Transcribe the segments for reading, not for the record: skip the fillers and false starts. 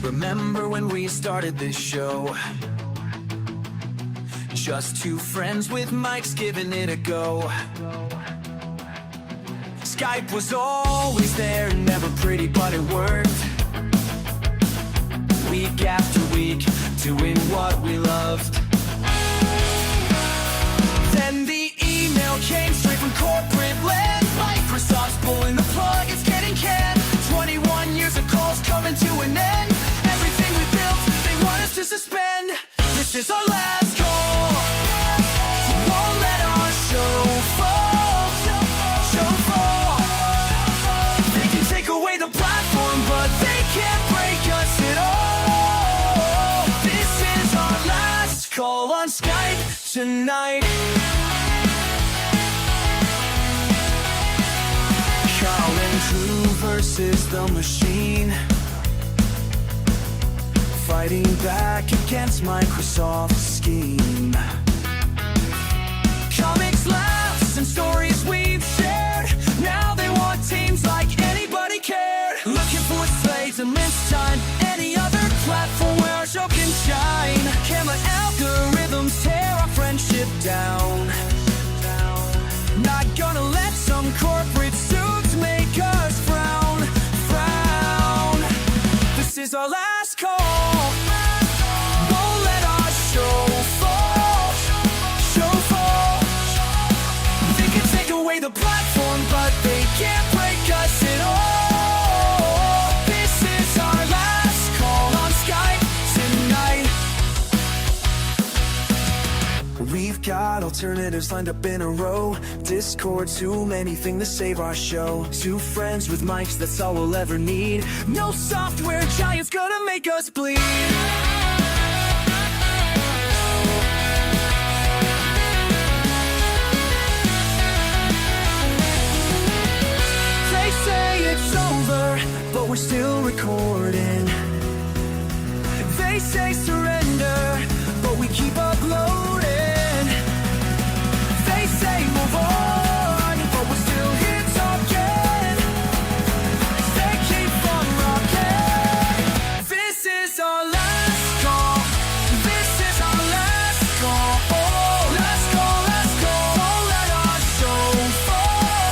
Remember when we started this show? Just two friends with mics giving it a go. Skype was always there, never pretty, but it worked. Week after week, doing what we loved. Then the email came straight from corporate land. Microsoft's pulling the plug, it's getting canned. 21 years of calls coming to an end. Everything we built, they want us to suspend. This is our last call. Won't let our show fall. Show fall. They can take away the platform, but they can't break us at all. This is our last call on Skype tonight. Colin Drew versus the machine, fighting back against Microsoft's scheme. Comics, laughs, and stories we've shared. Now they want teams like anybody cared. Looking for slates and list time. Any other platform where our show can shine. Camera algorithms tear our friendship down. Not gonna let some corporate suits make us frown. Frown. This is our last call. Won't let our show fall. Show fall. They can take away the platform, but they can't break us at all. This is our last call on Skype tonight. We've got alternatives lined up in a row. Discord, too many things to save our show. Two friends with mics, that's all we'll ever need. No software giant's gonna make us bleed. They say it's over, but we're still recording. They say surrender, but we keep uploading. They say move on, but we're still here talking. They keep on rocking. This is our last call. This is our last call. Oh, last call, last call. Don't let our show fall.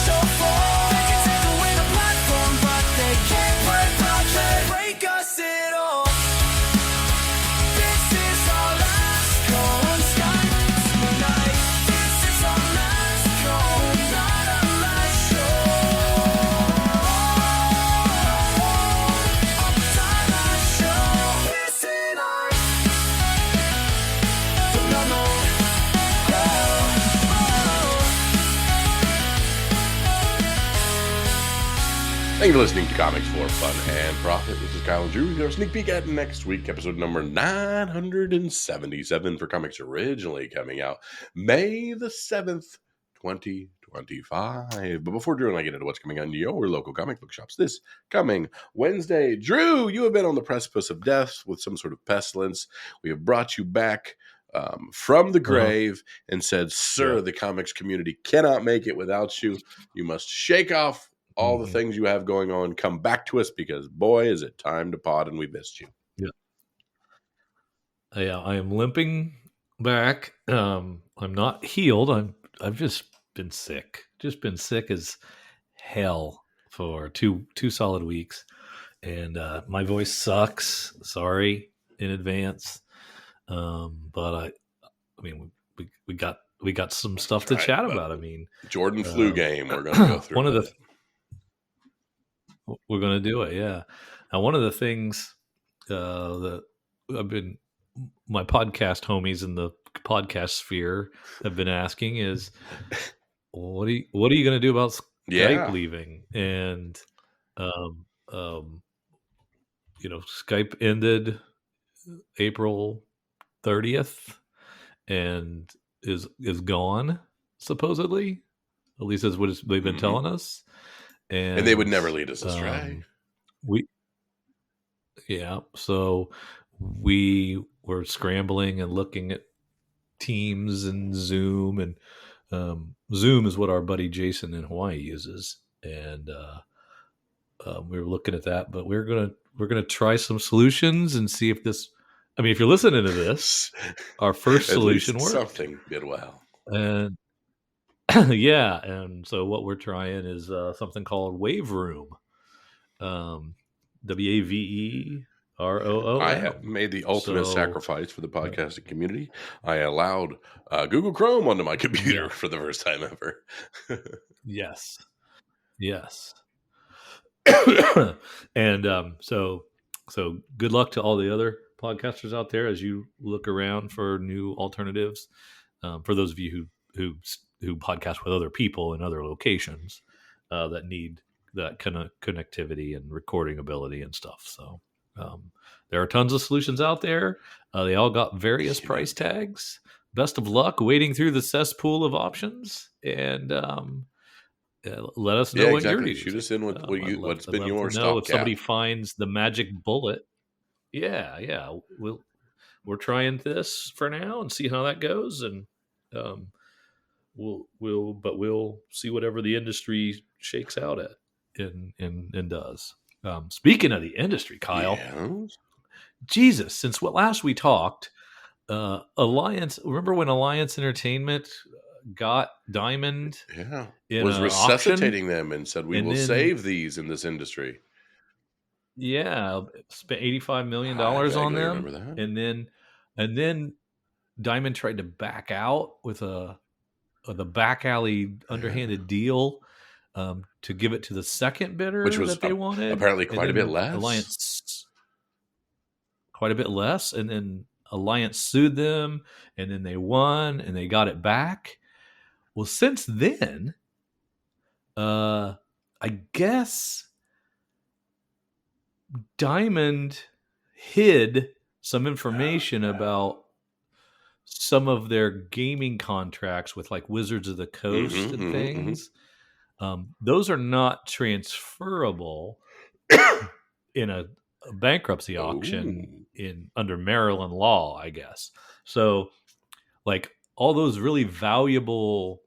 Show fall. They can take away the platform, but they can't break us at all. This is our last call on Skype tonight. This is our last call, not our last show. Not our show. This is our Thank you for listening to Comics for Fun and Profit. This is Kyle and Drew. Here's our sneak peek at next week, episode number 977 for comics originally coming out May the 7th, 2025. But before Drew and I get into what's coming on your local comic book shops this coming Wednesday, Drew, you have been on the precipice of death with some sort of pestilence. We have brought you back from the grave and said, sir, the comics community cannot make it without you. You must shake off all the things you have going on, come back to us, because boy, is it time to pod and we missed you. Yeah, I am limping back. I'm not healed. I've just been sick. Just been sick as hell for two solid weeks, and my voice sucks. Sorry in advance. But I mean, we got some stuff to chat about. I mean, Jordan flu game. We're going to go through one of the. We're going to do it, yeah. Now, one of the things that my podcast homies in the podcast sphere have been asking is, what are you going to do about Skype leaving? And Skype ended April 30th and is gone, supposedly. At least that's what they've been telling us. And they would never lead us astray. So we were scrambling and looking at Teams and Zoom, and Zoom is what our buddy Jason in Hawaii uses. And we were looking at that, but we're gonna try some solutions and see if this. I mean, if you're listening to this, our first At solution least worked, something did well. and yeah, and so what we're trying is something called Wave Room, I have WAVEROOM. made the ultimate So sacrifice for the podcasting community. I allowed Google Chrome onto my computer yeah, for the first time ever. yes, yes. And so good luck to all the other podcasters out there as you look around for new alternatives. For those of you who podcast with other people in other locations that need that kind of connectivity and recording ability and stuff. So there are tons of solutions out there. They all got various price tags. Best of luck wading through the cesspool of options, and let us know Yeah, what you're exactly. Shoot using. us in with what's I'd been love to your know if somebody stopgap. finds the magic bullet. Yeah. We're trying this for now and see how that goes, and um, we'll see whatever the industry shakes out at and does. Speaking of the industry, Kyle, Yeah. Jesus, since what last we talked, Alliance. Remember when Alliance Entertainment got Diamond Yeah. in Was an auction, resuscitating them and said, we and will then save these in this industry. yeah, spent $85 million I on vaguely them, remember that. and then Diamond tried to back out with the back alley Yeah. underhanded deal to give it to the second Which bidder was that they wanted, apparently and quite a bit then less. Alliance quite a bit less, and then Alliance sued them, and then they won, and they got it back. Well, since then, I guess Diamond hid some information about some of their gaming contracts with like Wizards of the Coast and Mm-hmm. things. Those are not transferable in a bankruptcy auction Oh. in under Maryland law, I guess. So, like all those really valuable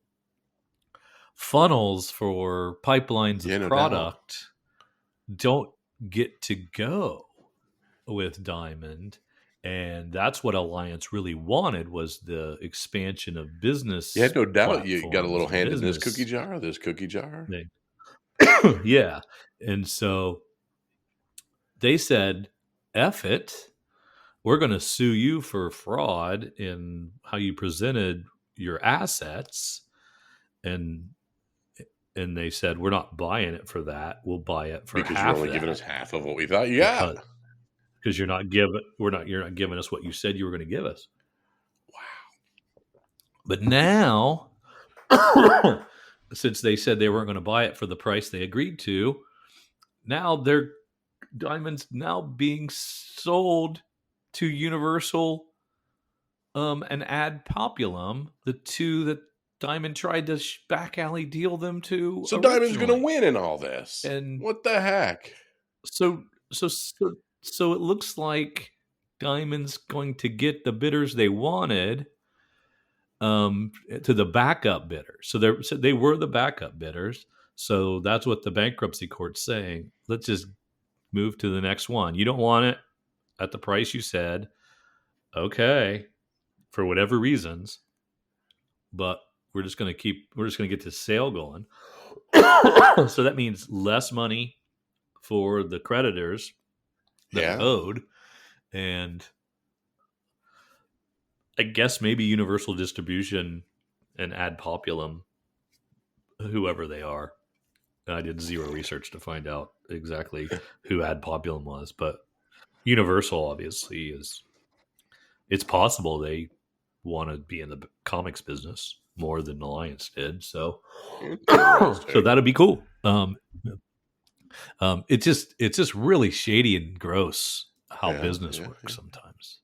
funnels for pipelines Yeah, of no doubt. product don't get to go with Diamond, and that's what Alliance really wanted was the expansion of Yeah, business no doubt you got a platforms little and hand in this cookie business jar, this cookie jar. thing. Yeah, and so they said, "F it, we're going to sue you for fraud in how you presented your assets," and they said, "We're not buying it for that. We'll buy it for Because you're half only giving that us half of what we thought you got. because you're not giving us what you said you were going to give us." But now, since they said they weren't going to buy it for the price they agreed to, now their Diamond's now being sold to Universal and Ad Populum, the two that Diamond tried to back alley deal them to So Diamond's going to originally. win in all this. And What the heck? so so so so it looks like Diamond's going to get the bidders they wanted to the backup bidders. So they were the backup bidders. So that's what the bankruptcy court's saying. Let's just move to the next one. You don't want it at the price you said. Okay, for whatever reasons, but we're just going to get this sale going. So that means less money for the creditors that are Yeah. owed, and I guess maybe Universal Distribution and Ad Populum, whoever they are. I did zero research to find out exactly who Ad Populum was, but Universal obviously is. It's possible they want to be in the comics business more than Alliance did, so Interesting. that'd be cool. It's just really shady and gross how Yeah, business yeah, works yeah. sometimes,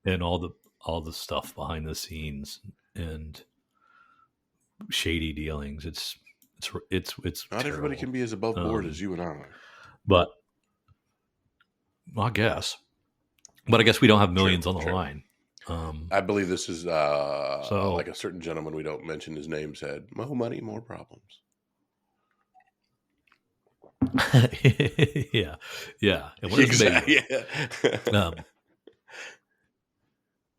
and all the stuff behind the scenes and shady dealings. It's Not everybody terrible. can be as above board as you and I. But I guess, but I guess we don't have millions on the True. line. I believe this is So like a certain gentleman we don't mention his name said, "More money, more problems." Yeah, yeah. And where's the baby Exactly. oil? Yeah.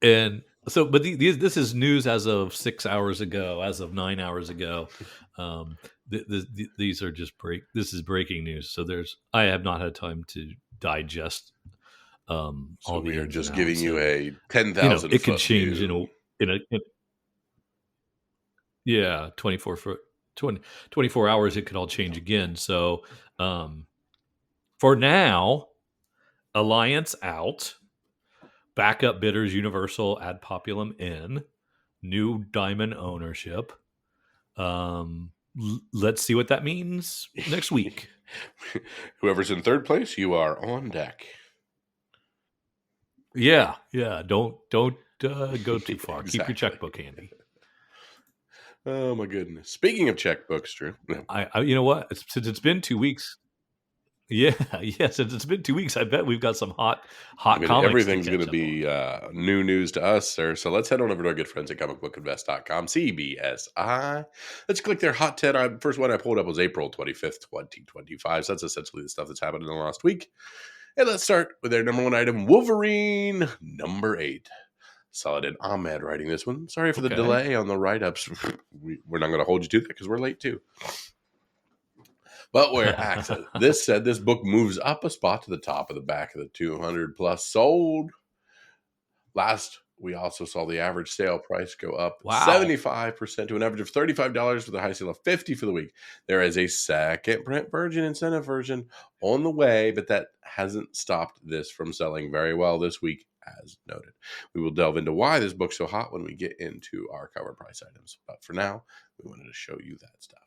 And so, but this is news as of 6 hours ago, as of 9 hours ago. Um, these are just this is breaking news. So I have not had time to digest So all the we are ins and just giving outs, you and a 10,000 it can foot change view. yeah, 24 hours. It could all change again. So for now, Alliance out, backup bidders Universal ad populum in, new diamond ownership. Let's see what that means next week. Whoever's in third place, you are on deck. Yeah. Don't go too far. Keep your Exactly. checkbook handy. Oh my goodness. Speaking of checkbooks, Drew. I you know what? Since it's been 2 weeks. Yeah, since it's been 2 weeks, I bet we've got some hot I mean, comics to everything's going to catch up on. be new news to us, sir. So let's head on over to our good friends at comicbookinvest.com, CBSI. Let's click their hot 10. First one I pulled up was April 25th, 2025. So that's essentially the stuff that's happened in the last week. And let's start with their number one item, Wolverine, number 8. Solid and Ahmed writing this one. Sorry for the Okay. delay on the write-ups. We're not going to hold you to that because we're late too. But where access, this said this book moves up a spot to the top of the back of the 200 plus sold. Last, we also saw the average sale price go up 75% to an average of $35 with a high sale of $50 for the week. There is a second print version, incentive version on the way, but that hasn't stopped this from selling very well this week, as noted. We will delve into why this book's so hot when we get into our cover price items. But for now, we wanted to show you that stuff.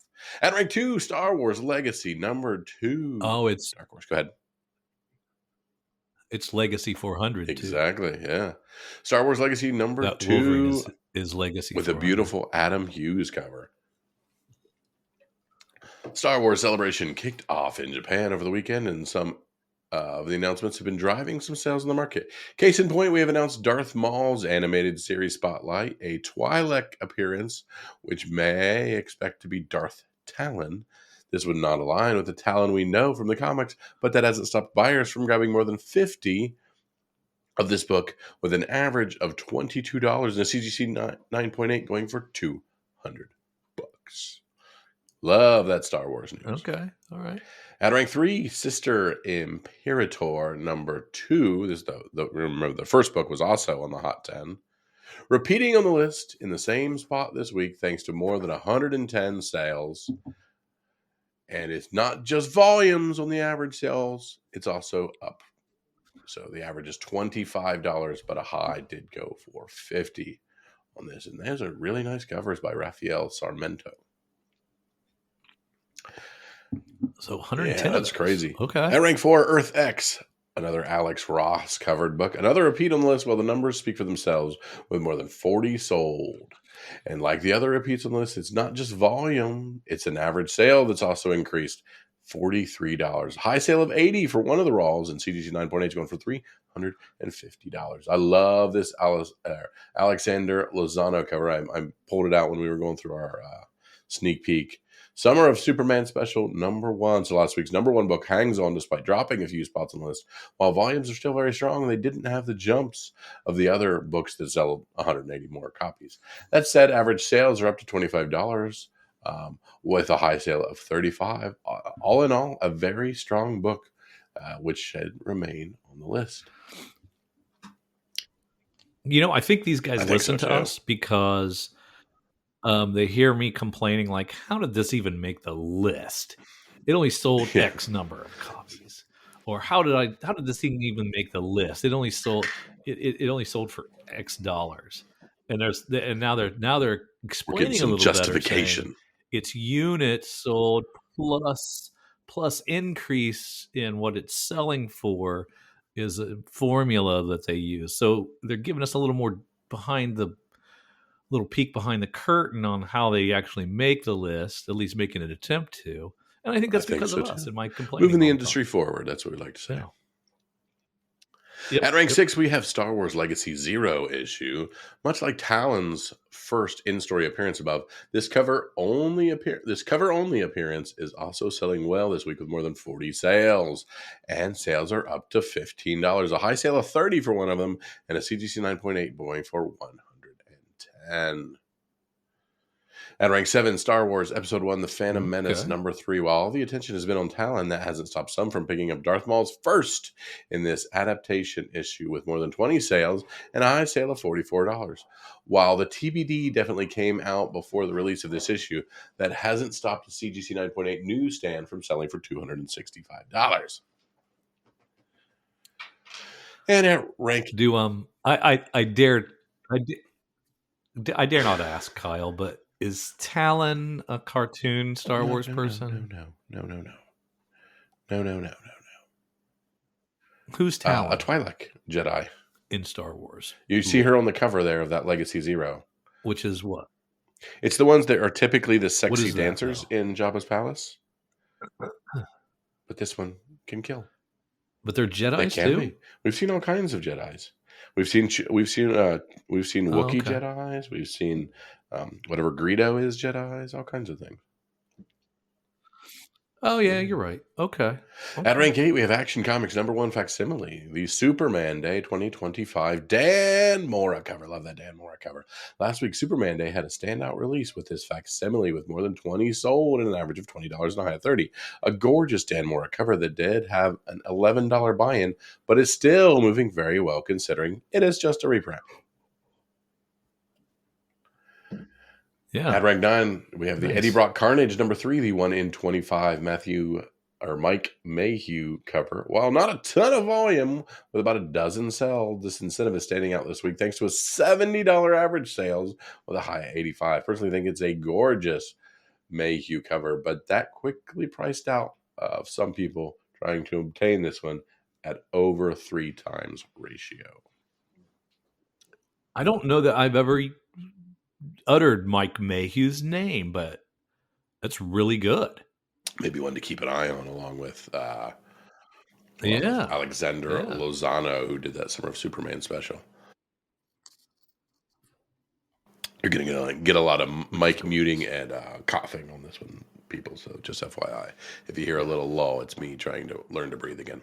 At rank 2, Star Wars Legacy number 2. Oh, it's Dark Horse. Go ahead. It's Legacy 400 Exactly, yeah. Star Wars Legacy number that 2 Wolverine is Legacy with 400. a beautiful Adam Hughes cover. Star Wars Celebration kicked off in Japan over the weekend, and some of the announcements have been driving some sales in the market. Case in point, we have announced Darth Maul's animated series Spotlight, a Twi'lek appearance, which may expect to be Darth Talon. This would not align with the Talon we know from the comics, but that hasn't stopped buyers from grabbing more than 50 of this book with an average of $22 and a CGC 9.8 going for $200. Love that Star Wars news. Okay, all right. At rank 3, Sister Imperator number 2. Remember, the first book was also on the Hot 10. Repeating on the list in the same spot this week, thanks to more than 110 sales. And it's not just volumes on the average sales, it's also up. So the average is $25, but a high did go for $50 on this. And those are really nice covers by Rafael Sarmento. So 110. Yeah, that's crazy. Okay. At rank 4, Earth X, another Alex Ross covered book. Another repeat on the list, while the numbers speak for themselves, with more than 40 sold. And like the other repeats on the list, it's not just volume, it's an average sale that's also increased $43. High sale of $80 for one of the Rawls, and CGC 9.8 is going for $350. I love this Alexander Lozano cover. I pulled it out when we were going through our sneak peek. Summer of Superman special number 1. So last week's number 1 book hangs on despite dropping a few spots on the list. While volumes are still very strong, they didn't have the jumps of the other books that sell 180 more copies. That said, average sales are up to $25 with a high sale of $35. All in all, a very strong book, which should remain on the list. I think these guys listen to us because they hear me complaining, like, how did this even make the list? It only sold X number of copies. Or how did this thing even make the list? It only sold for X dollars. And now they're explaining a little justification. Better, it's units sold plus increase in what it's selling for is a formula that they use. So they're giving us a little more little peek behind the curtain on how they actually make the list, at least making an attempt to. And I think that's because of us and my complaining. Moving the industry forward. That's what we like to say. Yep. At rank Yep. 6, we have Star Wars Legacy Zero issue. Much like Talon's first in-story appearance above, this cover only appearance is also selling well this week with more than 40 sales, and sales are up to $15. A high sale of $30 for one of them, and a CGC 9.8 going for $110. At rank 7, Star Wars Episode 1, The Phantom Menace, Okay. number 3. While all the attention has been on Talon, that hasn't stopped some from picking up Darth Maul's first in this adaptation issue with more than 20 sales and a high sale of $44. While the TBD definitely came out before the release of this issue, that hasn't stopped the CGC 9.8 newsstand from selling for $265. And at rank... Do I dare I dare not ask Kyle, but is Talon a cartoon Star Wars person? No. Who's Talon A Twi'lek Jedi. in Star Wars? You see her on the cover there of that Legacy Zero. Which is what? It's the ones that are typically the sexy is that, dancers though? in Jabba's palace. But this one can kill. But they're They Jedis can too? be. We've seen all kinds of Jedis. We've seen Wookiee okay. Jedis. We've seen whatever Greedo is Jedis. All kinds of things. Oh yeah, you're right. Okay. At rank 8, we have Action Comics number 1 facsimile, the Superman Day 2025 Dan Mora cover. Love that Dan Mora cover. Last week, Superman Day had a standout release with this facsimile with more than 20 sold and an average of $20 and a high of 30. A gorgeous Dan Mora cover that did have an $11 buy-in, but is still moving very well considering it is just a reprint. Yeah. At rank 9, we have the Eddie Brock Carnage number 3, the 1 in 25 Mike Mayhew cover. While not a ton of volume, with about a dozen sales, this incentive is standing out this week thanks to a $70 average sales with a high of 85. Personally, think it's a gorgeous Mayhew cover, but that quickly priced out of some people trying to obtain this one at over 3 times ratio. I don't know that I've ever uttered Mike Mayhew's name, but that's really good. Maybe one to keep an eye on, along with Yeah. Alexander Yeah. Lozano, who did that Summer of Superman special. You're going to get a lot of mic muting and coughing on this one, people. So just FYI, if you hear a little lull, it's me trying to learn to breathe again.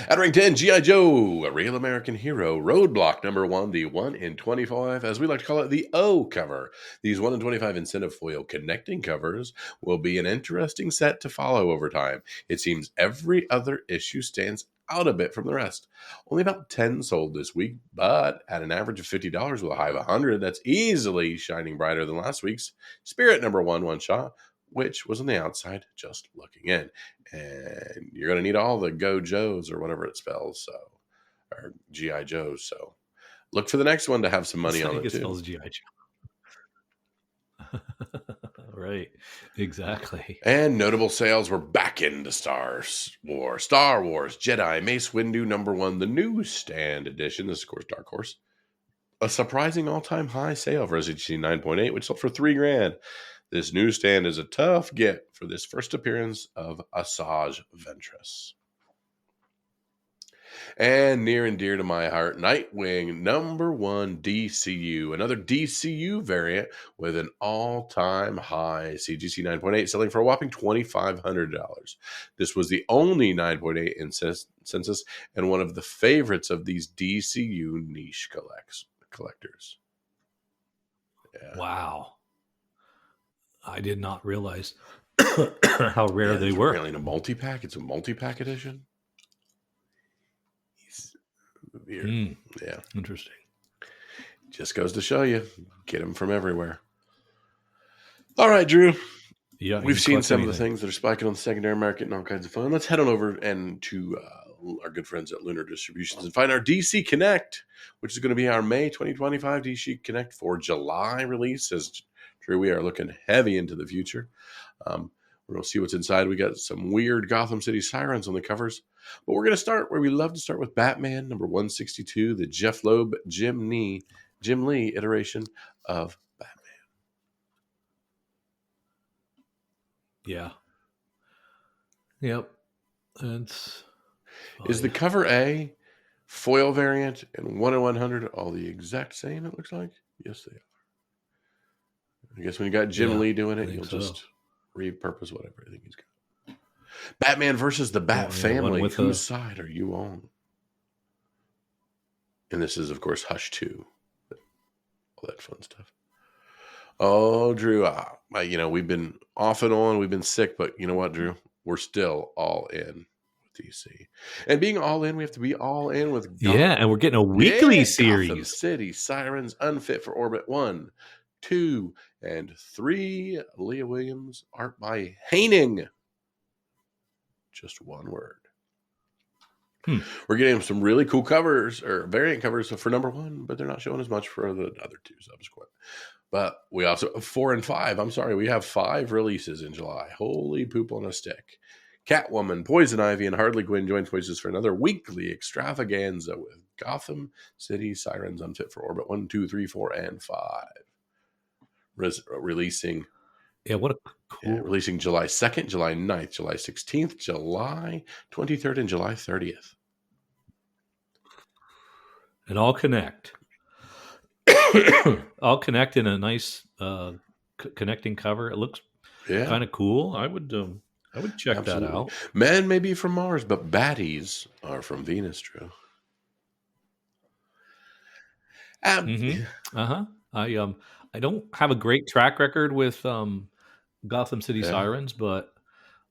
At rank 10, G.I. Joe, a real American hero, Roadblock number 1, the 1 in 25, as we like to call it, the O cover. These 1 in 25 incentive foil connecting covers will be an interesting set to follow over time. It seems every other issue stands out a bit from the rest. Only about 10 sold this week, but at an average of $50 with a high of 100, that's easily shining brighter than last week's Spirit number 1 one-shot, which was on the outside just looking in. And you're going to need all the Go Joes or whatever it spells, or G.I. Joes. So look for the next one to have some money on it, too. Spells G.I. Joe. Right. Exactly. And notable sales were back into Star Wars Jedi Mace Windu number 1, the newsstand edition. This is, of course, Dark Horse. A surprising all-time high sale for SHC 9.8, which sold for $3,000. This newsstand is a tough get for this first appearance of Asajj Ventress. And near and dear to my heart, Nightwing number 1 DCU. Another DCU variant with an all-time high CGC 9.8 selling for a whopping $2,500. This was the only 9.8 in census and one of the favorites of these DCU niche collectors. Yeah. Wow. I did not realize how rare they were. Apparently in a multi-pack. It's a multi-pack edition. Weird. Yeah. Interesting. Just goes to show you. Get them from everywhere. All right, Drew. Yeah, We've seen some of the things that are spiking on the secondary market and all kinds of fun. Let's head on over and to our good friends at Lunar Distributions and find our DC Connect, which is going to be our May 2025 DC Connect for July release. As Drew, we are looking heavy into the future. We're going to see what's inside. We got some weird Gotham City sirens on the covers. But we're going to start where we love to start with Batman, number 162, the Jeff Loeb, Jim Lee iteration of Batman. Yeah. Yep. It's Is the cover A foil variant, and 1 in 100, all the exact same, it looks like. Yes, they are. I guess when you got Jim Lee doing it, you'll just repurpose whatever I think he's got. Batman versus the Bat Family. Whose side are you on? And this is, of course, Hush 2. All that fun stuff. Oh, Drew, we've been off and on. We've been sick, but you know what, Drew? We're still all in with DC. And being all in, we have to be all in with and we're getting a weekly series. Gotham City Sirens Unfit for Orbit 1, 2, and 3. Leah Williams, art by Haining. Just one word. We're getting some really cool covers or variant covers for number 1, but they're not showing as much for the other 2 subsequent. But we also 4 and 5. I'm sorry, we have 5 releases in July. Holy poop on a stick. Catwoman, Poison Ivy, and Harley Quinn join forces for another weekly extravaganza with Gotham City Sirens Unfit for Orbit 1, 2, 3, 4, and 5. Releasing. Yeah, what a cool. Releasing July 2nd, July 9th, July 16th, July 23rd, and July 30th. And all connect. All connect in a nice connecting cover. It looks kind of cool. I would check that out. Men may be from Mars, but baddies are from Venus, Drew. I don't have a great track record with Gotham City Sirens, but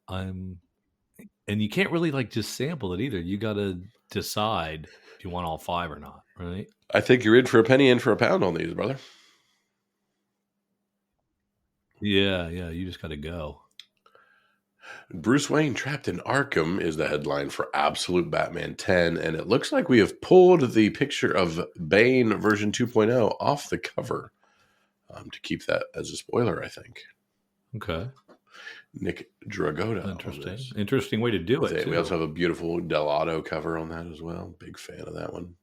and you can't really just sample it either. You got to decide if you want all 5 or not, right? I think you're in for a penny, in for a pound on these, brother. Yeah, you just got to go. Bruce Wayne Trapped in Arkham is the headline for Absolute Batman 10, and it looks like we have pulled the picture of Bane version 2.0 off the cover to keep that as a spoiler, I think. Okay. Nick Dragotta. Interesting way to do it. We also have a beautiful Delato cover on that as well. Big fan of that one.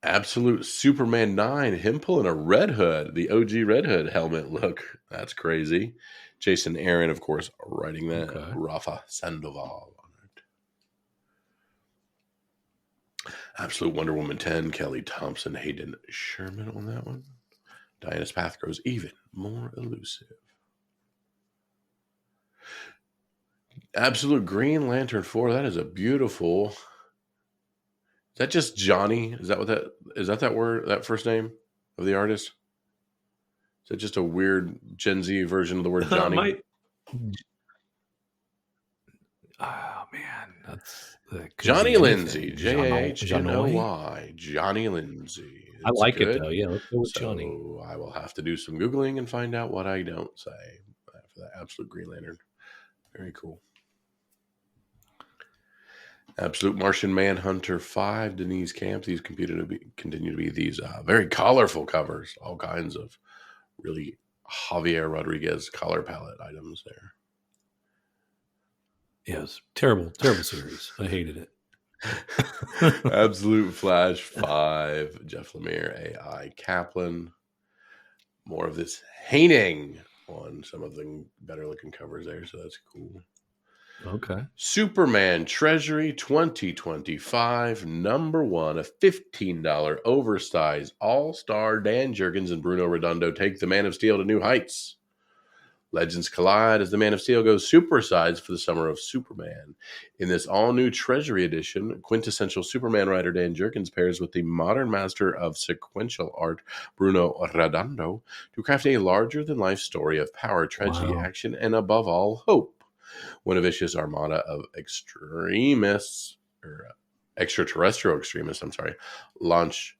Absolute Superman 9, him pulling a Red Hood, the OG Red Hood helmet look. That's crazy. Jason Aaron, of course, writing that. Okay. Rafa Sandoval on it. Absolute Wonder Woman 10, Kelly Thompson, Hayden Sherman on that one. Diana's path grows even more elusive. Absolute Green Lantern 4, that is a beautiful... Is that just Johnny? Is that that word, that first name of the artist? Is that just a weird Gen Z version of the word Johnny? Oh man, that's Johnny Lindsay. Janoy. Johnny Lindsay. I like good. It though. Yeah, let's go with Johnny. I will have to do some Googling and find out what I don't say for that Absolute Green Lantern. Very cool. Absolute Martian Manhunter 5, Denise Camp. These continue to be these very colorful covers. All kinds of really Javier Rodriguez color palette items there. Yes, terrible series. I hated it. Absolute Flash 5, Jeff Lemire, AI Kaplan. More of this haining on some of the better looking covers there, so that's cool. Okay. Superman Treasury 2025, number 1, a $15 oversized all-star Dan Jurgens and Bruno Redondo take the Man of Steel to new heights. Legends collide as the Man of Steel goes supersized for the summer of Superman. In this all-new Treasury edition, quintessential Superman writer Dan Jurgens pairs with the modern master of sequential art, Bruno Redondo, to craft a larger-than-life story of power, tragedy, action, and above all, hope. When a vicious armada of extraterrestrial extremists, launch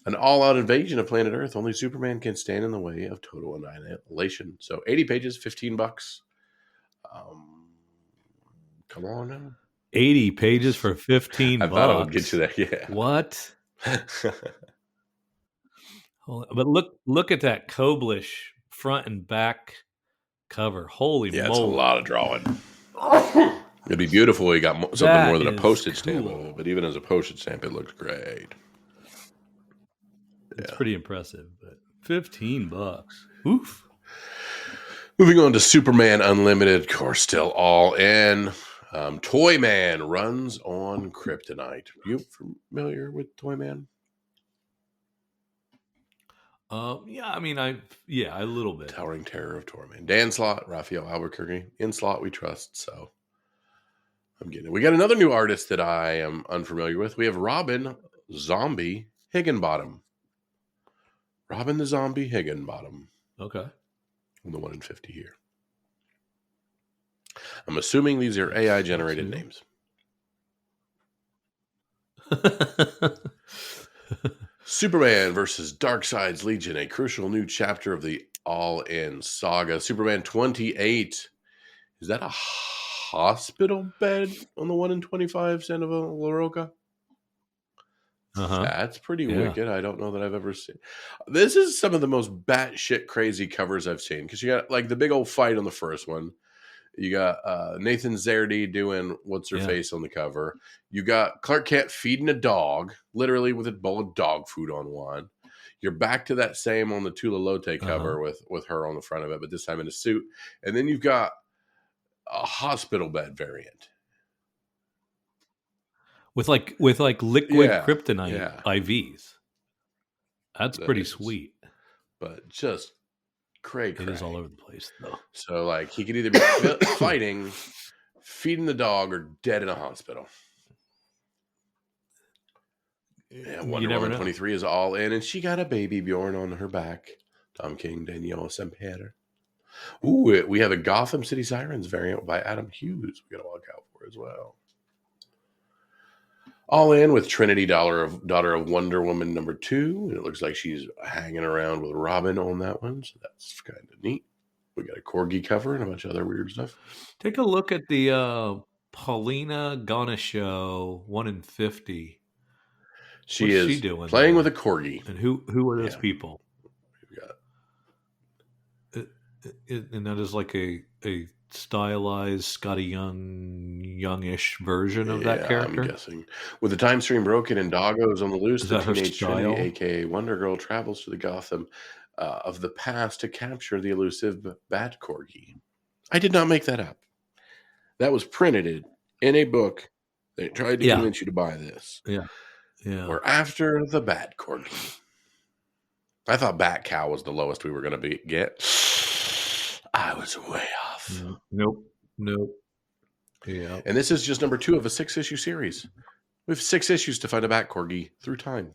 an all-out invasion of planet Earth, only Superman can stand in the way of total annihilation. So 80 pages, $15. Come on now. 80 pages for $15. I thought I would get you that. Yeah. What? But look at that Koblish front and back cover. Holy moly. It's a lot of drawing. It'd be beautiful. You got something more than a postage stamp. But even as a postage stamp, it looks great. It's pretty impressive. But $15. Oof. Moving on to Superman Unlimited. Of course, still all in. Toy Man runs on kryptonite. You familiar with Toy Man? Yeah, I mean, a little bit. Towering terror of Toy Man. Dan Slott, Raphael Albuquerque. In Slott we trust, so I'm getting it. We got another new artist that I am unfamiliar with. We have Robin Zombie Higginbottom. Robin the Zombie Higginbottom. Okay. On the 1 in 50 here. I'm assuming these are AI generated names. Superman versus Darkseid's Legion, a crucial new chapter of the All-In saga. Superman 28. Is that a hospital bed on the 1 in 25 Santa Laroca? That's pretty wicked. I don't know that I've ever seen. This is some of the most batshit crazy covers I've seen, because you got like the big old fight on the first one. You got Nathan Zerdy doing what's her face on the cover. You got Clark Kent feeding a dog, literally with a bowl of dog food on one. You're back to that same on the Tula Lote cover with her on the front of it, but this time in a suit. And then you've got a hospital bed variant. With liquid kryptonite IVs. That's pretty sweet. But just cray. It is all over the place, though. So, like, he could either be fighting, feeding the dog, or dead in a hospital. Yeah, Wonder Woman 23 is all in, and she got a baby Bjorn on her back. Tom King, Danielle Semper. Ooh, we have a Gotham City Sirens variant by Adam Hughes we got to look out for as well. All in with Trinity, daughter of Wonder Woman number 2. And it looks like she's hanging around with Robin on that one. So that's kind of neat. We got a Corgi cover and a bunch of other weird stuff. Take a look at the Paulina Ganesha 1 in 50. What's she doing playing with a Corgi. And who are those people? We got and that is like a stylized Scotty youngish version of that character. I'm guessing. With the time stream broken and doggos on the loose, the teenage Trinity, aka Wonder Girl, travels to the Gotham of the past to capture the elusive Bat Corgi. I did not make that up. That was printed in a book. They tried to convince you to buy this. Yeah. We're after the Bat Corgi. I thought Bat Cow was the lowest we were going to get. I was way off. Nope. Yeah. And this is just number 2 of a 6-issue series. We have 6 issues to find a Bat Corgi through time.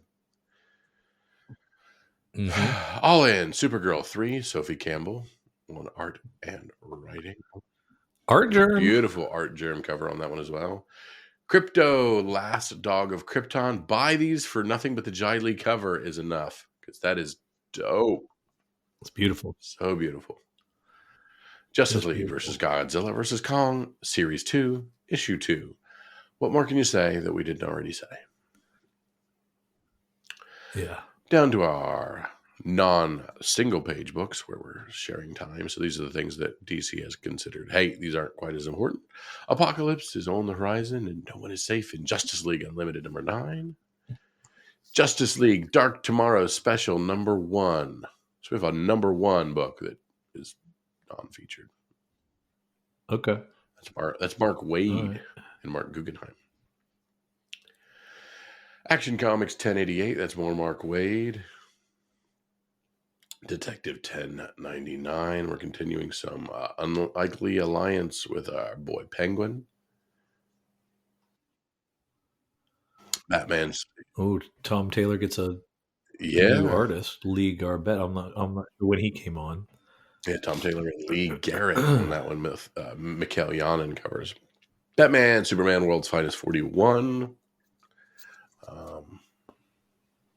All in Supergirl 3, Sophie Campbell on art and writing. Art germ. Beautiful art germ cover on that one as well. Crypto, Last Dog of Krypton. Buy these for nothing but the Jai Lee cover is enough, because that is dope. It's beautiful. So beautiful. Justice League versus Godzilla versus Kong, Series 2, Issue 2. What more can you say that we didn't already say? Yeah. Down to our non-single page books where we're sharing time. So these are the things that DC has considered. Hey, these aren't quite as important. Apocalypse is on the horizon and no one is safe in Justice League Unlimited number 9. Justice League Dark Tomorrow Special number 1. So we have a number 1 book that is non-featured. Okay. That's Mark Waid and Mark Guggenheim. Action Comics 1088. That's more Mark Waid. Detective 1099. We're continuing some unlikely alliance with our boy Penguin. Batman's. Oh, Tom Taylor gets a new artist. Lee Garbett. I'm not sure when he came on. Yeah, Tom Taylor and Lee Garrett on that one with Mikhail Yanin covers. Batman, Superman, World's Finest 41.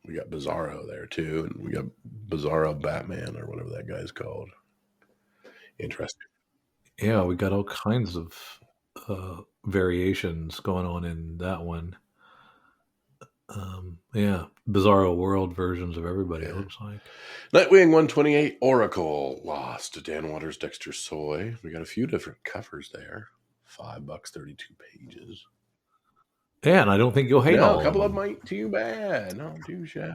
We got Bizarro there too, and we got Bizarro Batman or whatever that guy's called. Interesting. Yeah, we got all kinds of variations going on in that one. Bizarro World versions of everybody, it looks like. Nightwing 128, Oracle, Lost, Dan Waters, Dexter Soy. We got a few different covers there. $5, 32 pages. Yeah, and I don't think you'll hate all a couple of them ain't too bad. Not too shabby.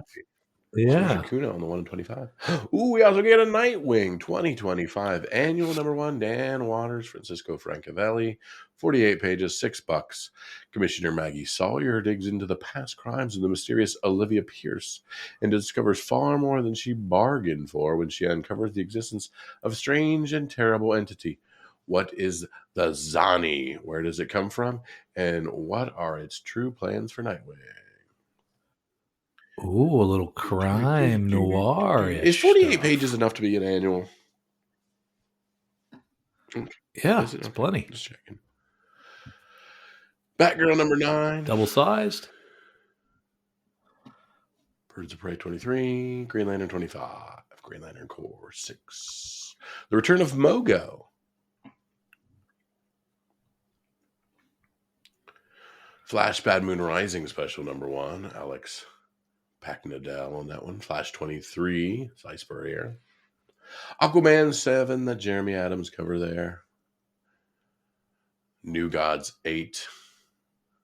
Yeah. Kuno on the 1 in 25. Ooh, we also get a Nightwing 2025 annual #1. Dan Waters, Francisco Francavelli, 48 pages, $6. Commissioner Maggie Sawyer digs into the past crimes of the mysterious Olivia Pierce and discovers far more than she bargained for when she uncovers the existence of a strange and terrible entity. What is the Zani? Where does it come from? And what are its true plans for Nightwing? Ooh, a little crime noir-ish Is 48 stuff. pages enough to be an annual? Yeah, Is it? it's Okay, plenty. just checking. Batgirl #9. Double-sized. Birds of Prey 23. Green Lantern 25. Green Lantern Corps 6. The Return of Mogo. Flash Bad Moon Rising special #1. Alex Packnadell on that one. Flash 23. Slice Barrier. Aquaman 7. That Jeremy Adams cover there. New Gods 8.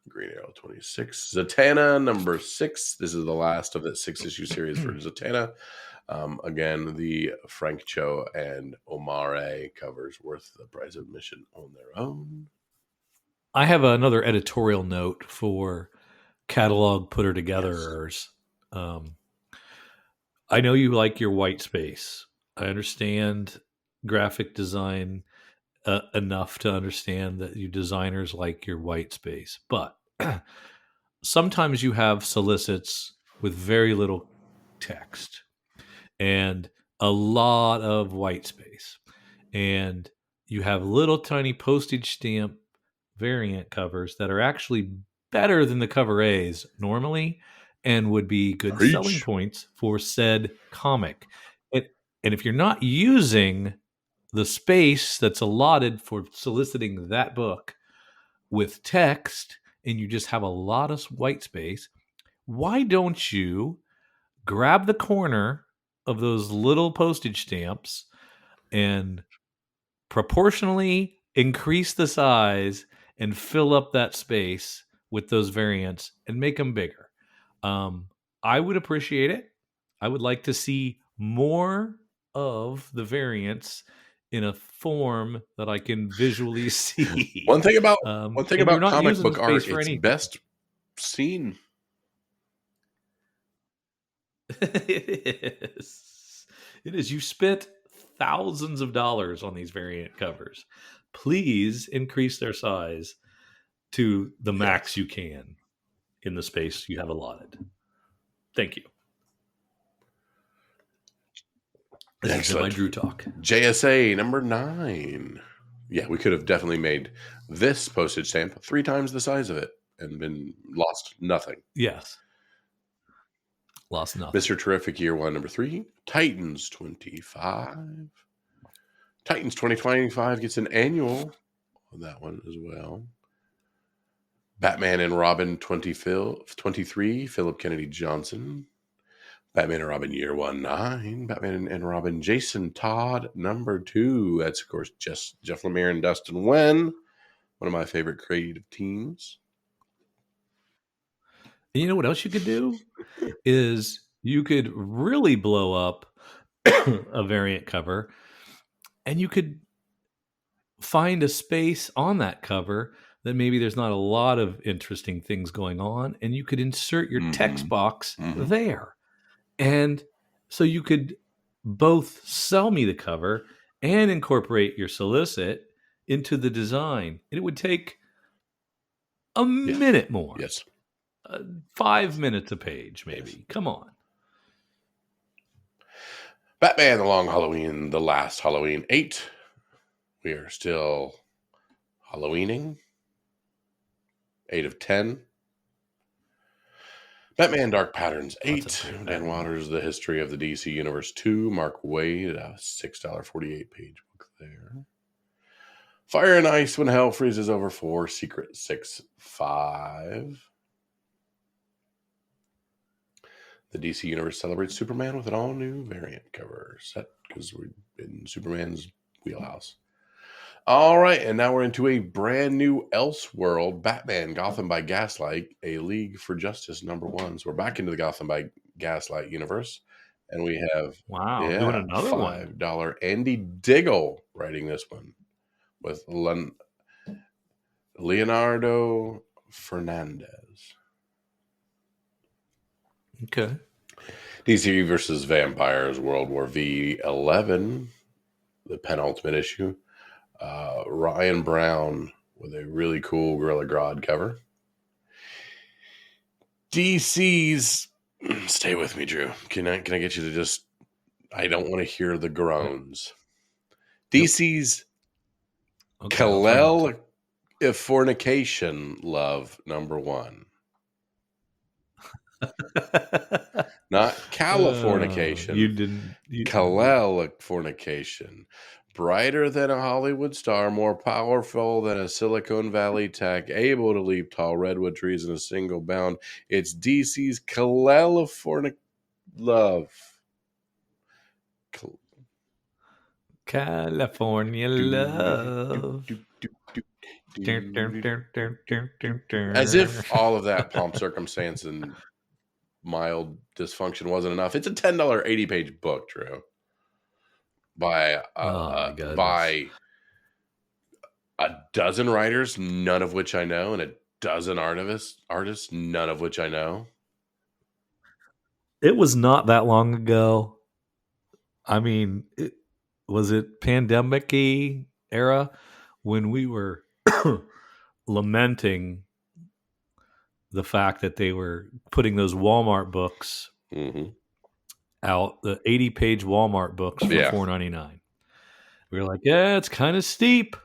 Green Arrow 26. Zatanna #6. This is the last of that 6-issue series for Zatanna. Again, the Frank Cho and Omare covers worth the price of admission on their own. I have another editorial note for catalog putter togetherers. I know you like your white space. I understand graphic design enough to understand that you designers like your white space, but sometimes you have solicits with very little text and a lot of white space, and you have little tiny postage stamp variant covers that are actually better than the cover A's normally and would be good selling Preach. points for said comic. And if you're not using the space that's allotted for soliciting that book with text and you just have a lot of white space, why don't you grab the corner of those little postage stamps and proportionally increase the size and fill up that space with those variants and make them bigger? I would appreciate it. I would like to see more of the variants in a form that I can visually see. One thing about And you're not comic using the book space art, for it's anything. best seen. It is. It is. You spent thousands of dollars on these variant covers. Please increase their size to the max you can in the space you have allotted. Thank you. This has been my Excellent. Drew Talk. JSA #9. Yeah, we could have definitely made this postage stamp 3 times the size of it and been lost nothing. Yes. Lost nothing. Mr. Terrific Year 1 #3. Titans 25. Titans 2025 gets an annual on that one as well. Batman and Robin 23. Philip Kennedy Johnson. Batman and Robin Year 1 9. Batman and Robin Jason Todd #2. That's, of course, Jeff Lemire and Dustin Nguyen. One of my favorite creative teams. And you know what else you could do? Is you could really blow up a variant cover and you could find a space on that cover that maybe there's not a lot of interesting things going on, and you could insert your text box there. And so you could both sell me the cover and incorporate your solicit into the design. And it would take a minute more. Yes. 5 minutes a page, maybe. Yes. Come on. Batman, The Long Halloween, The Last Halloween 8. We are still Halloweening. 8 of 10. Batman Dark Patterns 8. Dan Waters, The History of the DC Universe 2. Mark Waid, a $6.48 page book there. Fire and Ice When Hell Freezes Over 4. Secret 6-5. The DC Universe celebrates Superman with an all-new variant cover set because we're in Superman's wheelhouse. All right, and now we're into a brand new Elseworld, Batman Gotham by Gaslight, A League for Justice #1. So we're back into the Gotham by Gaslight Universe. And we have, Wow, doing another one. $5 Andy Diggle writing this one with Leonardo Fernandez. Okay. DC versus Vampires World War V11, the penultimate issue. Ryan Brown with a really cool Gorilla Grodd cover. DC's, stay with me, Drew. Can I get you to just, I don't want to hear the groans. DC's Okay, Kalel Fornication Love #1. Not Californication. You didn't. Kalel Fornication. Brighter than a Hollywood star, more powerful than a Silicon Valley tech, able to leap tall redwood trees in a single bound. It's DC's California Love. California Love. As if all of that pomp, circumstance, and mild dysfunction wasn't enough. It's a $10 80-page book, Drew. By a dozen writers, none of which I know, and a dozen artists, none of which I know. It was not that long ago. I mean, was it pandemic-y era when we were lamenting the fact that they were putting those Walmart books out, the 80-page Walmart books for $4.99. We were like, yeah, it's kind of steep.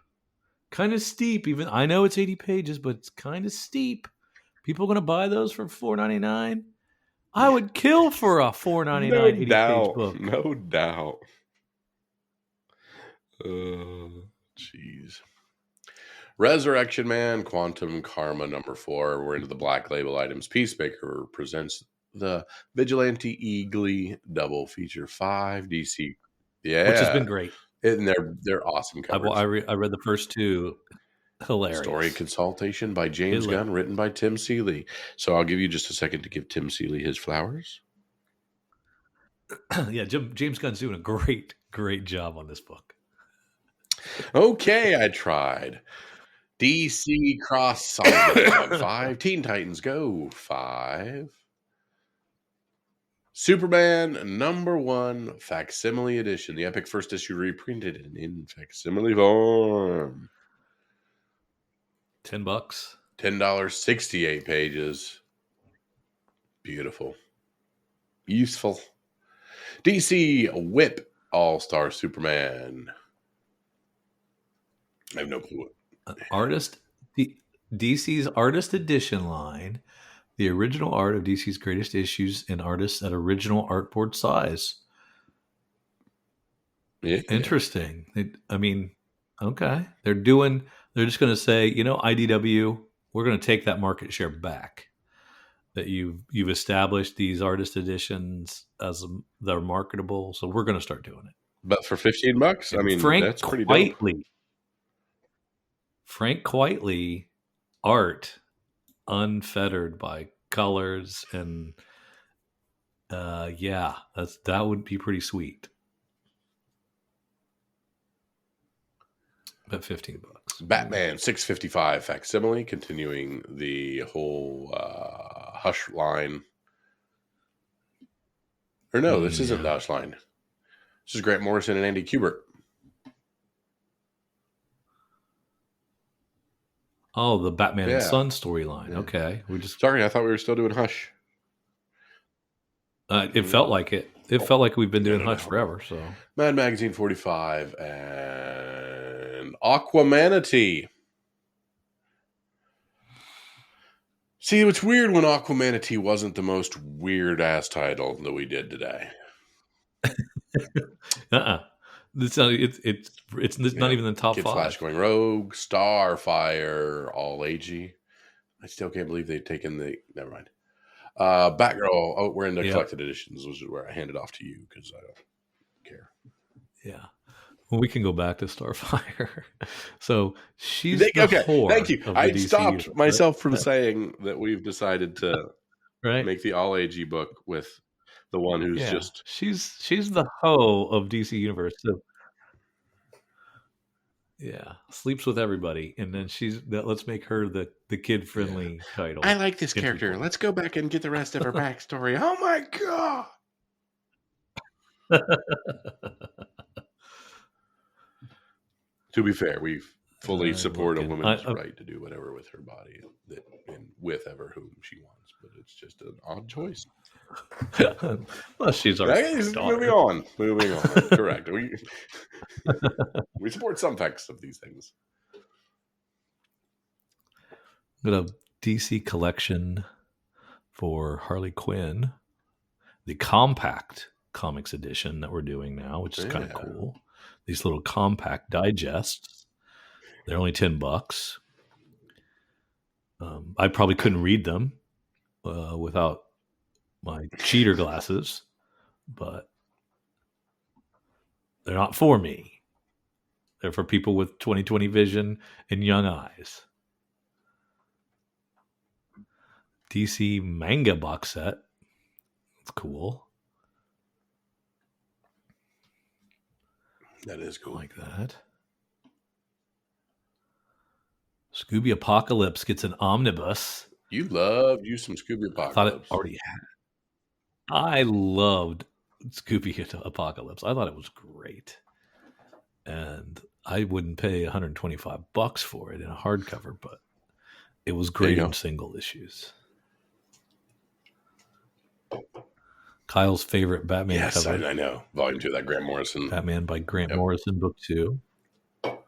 Kind of steep. Even I know it's 80 pages, but it's kind of steep. People are going to buy those for $4.99. I would kill for a $4.99 80-page book. No doubt. Jeez. Resurrection Man, Quantum Karma #4. We're into the Black Label items. Peacemaker presents the Vigilante Eagly double feature 5 DC. Yeah, which has been great. And they're awesome covers. I read the first two. Hilarious. Story consultation by James Gunn, written by Tim Seeley. So I'll give you just a second to give Tim Seeley his flowers. Yeah, James Gunn's doing a great job on this book. Okay, I tried. DC Cross Solid 5. Teen Titans Go 5. Superman #1 facsimile edition. The epic first issue reprinted in facsimile form. $10. $10, 68 pages. Beautiful. Useful. DC Whip All-Star Superman. I have no clue. DC's Artist Edition line. The original art of DC's greatest issues and artists at original artboard size. Yeah. Interesting. Okay. They're just going to say, IDW, we're going to take that market share back. That you've established these artist editions as they're marketable, so we're going to start doing it. But for $15, I mean, that's pretty dope. Frank Quitely art, unfettered by colors, and that would be pretty sweet. But $15. Batman 655 facsimile, continuing the whole Hush line. Or no, this isn't the Hush line. This is Grant Morrison and Andy Kubert. Oh, the Batman and Son storyline. Yeah. Okay, Sorry, I thought we were still doing Hush. It felt like it. It felt like we've been doing Hush forever. So Mad Magazine 45 and Aquamanatee. See, it's weird when Aquamanatee wasn't the most weird ass title that we did today. It's not even the top Kid 5. Flash going rogue, Starfire, all agey. I still can't believe they've taken never mind. Batgirl. Oh, we're in the collected editions, which is where I hand it off to you because I don't care. Yeah. Well, we can go back to Starfire. So she's whore. Thank you. I stopped myself from saying that we've decided to make the all agey book with the one who's Yeah, just she's the hoe of DC Universe. So yeah, sleeps with everybody, and then let's make her the kid friendly title. I like this entry character. point. Let's go back and get the rest of her backstory. Oh my god! To be fair, we fully support a woman's right to do whatever with her body and with ever whom she wants, but it's just an odd choice. Well, she's our daughter. Moving on. Correct. We support some facts of these things. Got a DC collection for Harley Quinn, the compact comics edition that we're doing now, which is kind of cool. These little compact digests. They're only $10. I probably couldn't read them without my cheater glasses, but they're not for me. They're for people with 20/20 vision and young eyes. DC manga box set. That's cool. That is cool. Like that. Scooby Apocalypse gets an omnibus. You loved you some Scooby Apocalypse. I thought it already had. I loved Scooby Apocalypse. I thought it was great. And I wouldn't pay $125 for it in a hardcover, but it was great in single issues. Kyle's favorite Batman cover. Yes, I know. Volume 2 of that Grant Morrison. Batman by Grant Morrison, book 2. Kind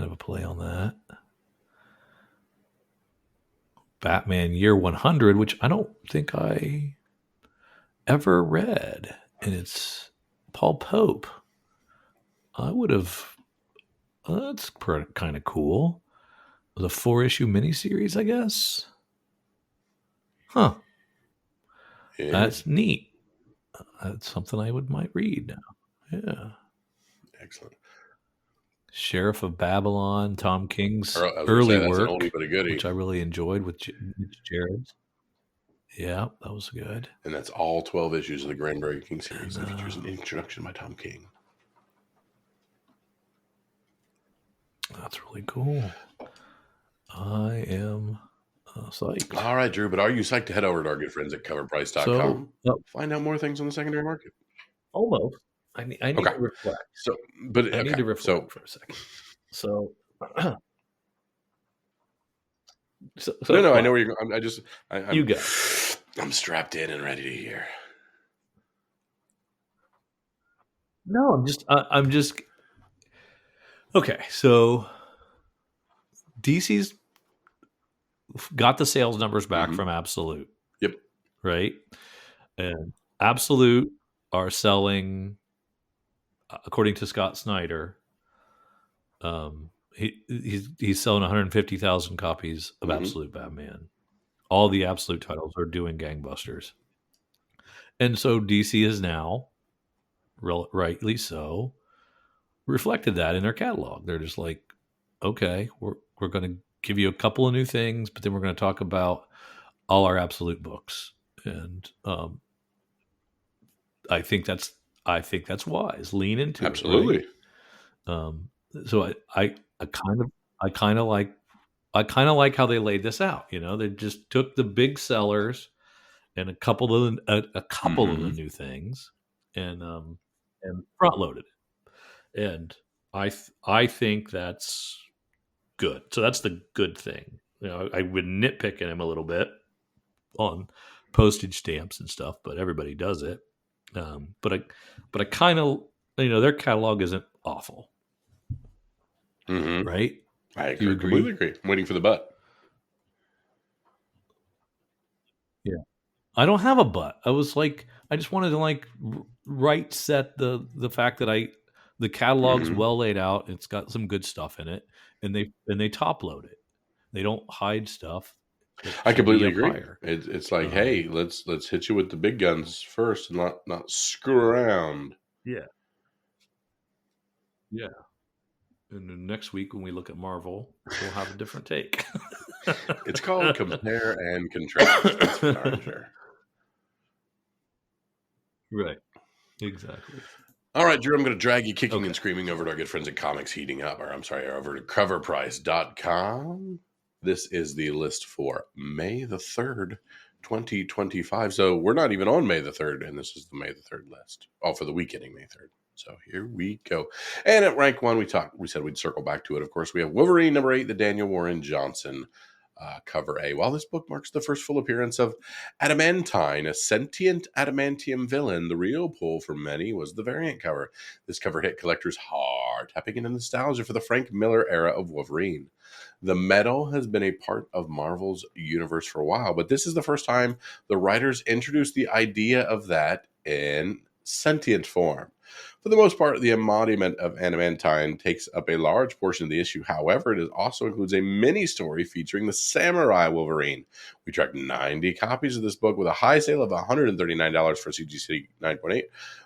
of a play on that. Batman Year 100, which I don't think I ever read. And it's Paul Pope. I would have... that's kind of cool. It was a 4-issue miniseries, I guess. Huh. Yeah. That's neat. That's something I might read now. Yeah. Excellent. Sheriff of Babylon, Tom King's early work, which I really enjoyed with Jared's. Yeah, that was good. And that's all 12 issues of the Grand King series that features an introduction by Tom King. That's really cool. I am psyched. All right, Drew, but are you psyched to head over to our good friends at coverprice.com? Find out more things on the secondary market. Almost. I need to reflect. I need to reflect for a second. So no, I know where you're going. You go. I'm strapped in and ready to hear. No, I'm just okay. So DC's got the sales numbers back from Absolute. Yep. Right, and Absolute are selling. According to Scott Snyder, he's selling 150,000 copies of Absolute Batman. All the Absolute titles are doing gangbusters, and so DC is now, rightly so, reflected that in their catalog. They're just like, okay, we're going to give you a couple of new things, but then we're going to talk about all our Absolute books, and I think that's wise. Lean into absolutely. It, right? So I kind of like how they laid this out. You know, they just took the big sellers and a couple of the new things and front loaded it. And I think that's good. So that's the good thing. You know, I would nitpick at him a little bit on postage stamps and stuff, but everybody does it. But I kind of, their catalog isn't awful, right? I completely agree. I'm waiting for the but. Yeah, I don't have a but. I was like, I just wanted to set the fact that the catalog's well laid out. It's got some good stuff in it, and they top load it. They don't hide stuff. I completely agree. It's like, hey, let's hit you with the big guns first, and not screw around. Yeah. And then next week when we look at Marvel, we'll have a different take. It's called compare and contrast. That's for darn sure. Right. Exactly. All right, Drew, I'm going to drag you kicking Okay. and screaming over to our good friends at Comics Heating Up, over to coverprice.com. This is the list for May the 3rd, 2025. So we're not even on May the 3rd, and this is the May the 3rd list. Oh, for the week ending May 3rd. So here we go. And at rank 1, we said we'd circle back to it. Of course, we have Wolverine number 8, the Daniel Warren Johnson cover A. While this book marks the first full appearance of Adamantine, a sentient adamantium villain, the real pull for many was the variant cover. This cover hit collectors hard, tapping into nostalgia for the Frank Miller era of Wolverine. The metal has been a part of Marvel's universe for a while, but this is the first time the writers introduced the idea of that in sentient form. For the most part, the embodiment of Adamantine takes up a large portion of the issue. However, it also includes a mini-story featuring the Samurai Wolverine. We tracked 90 copies of this book with a high sale of $139 for CGC 9.8.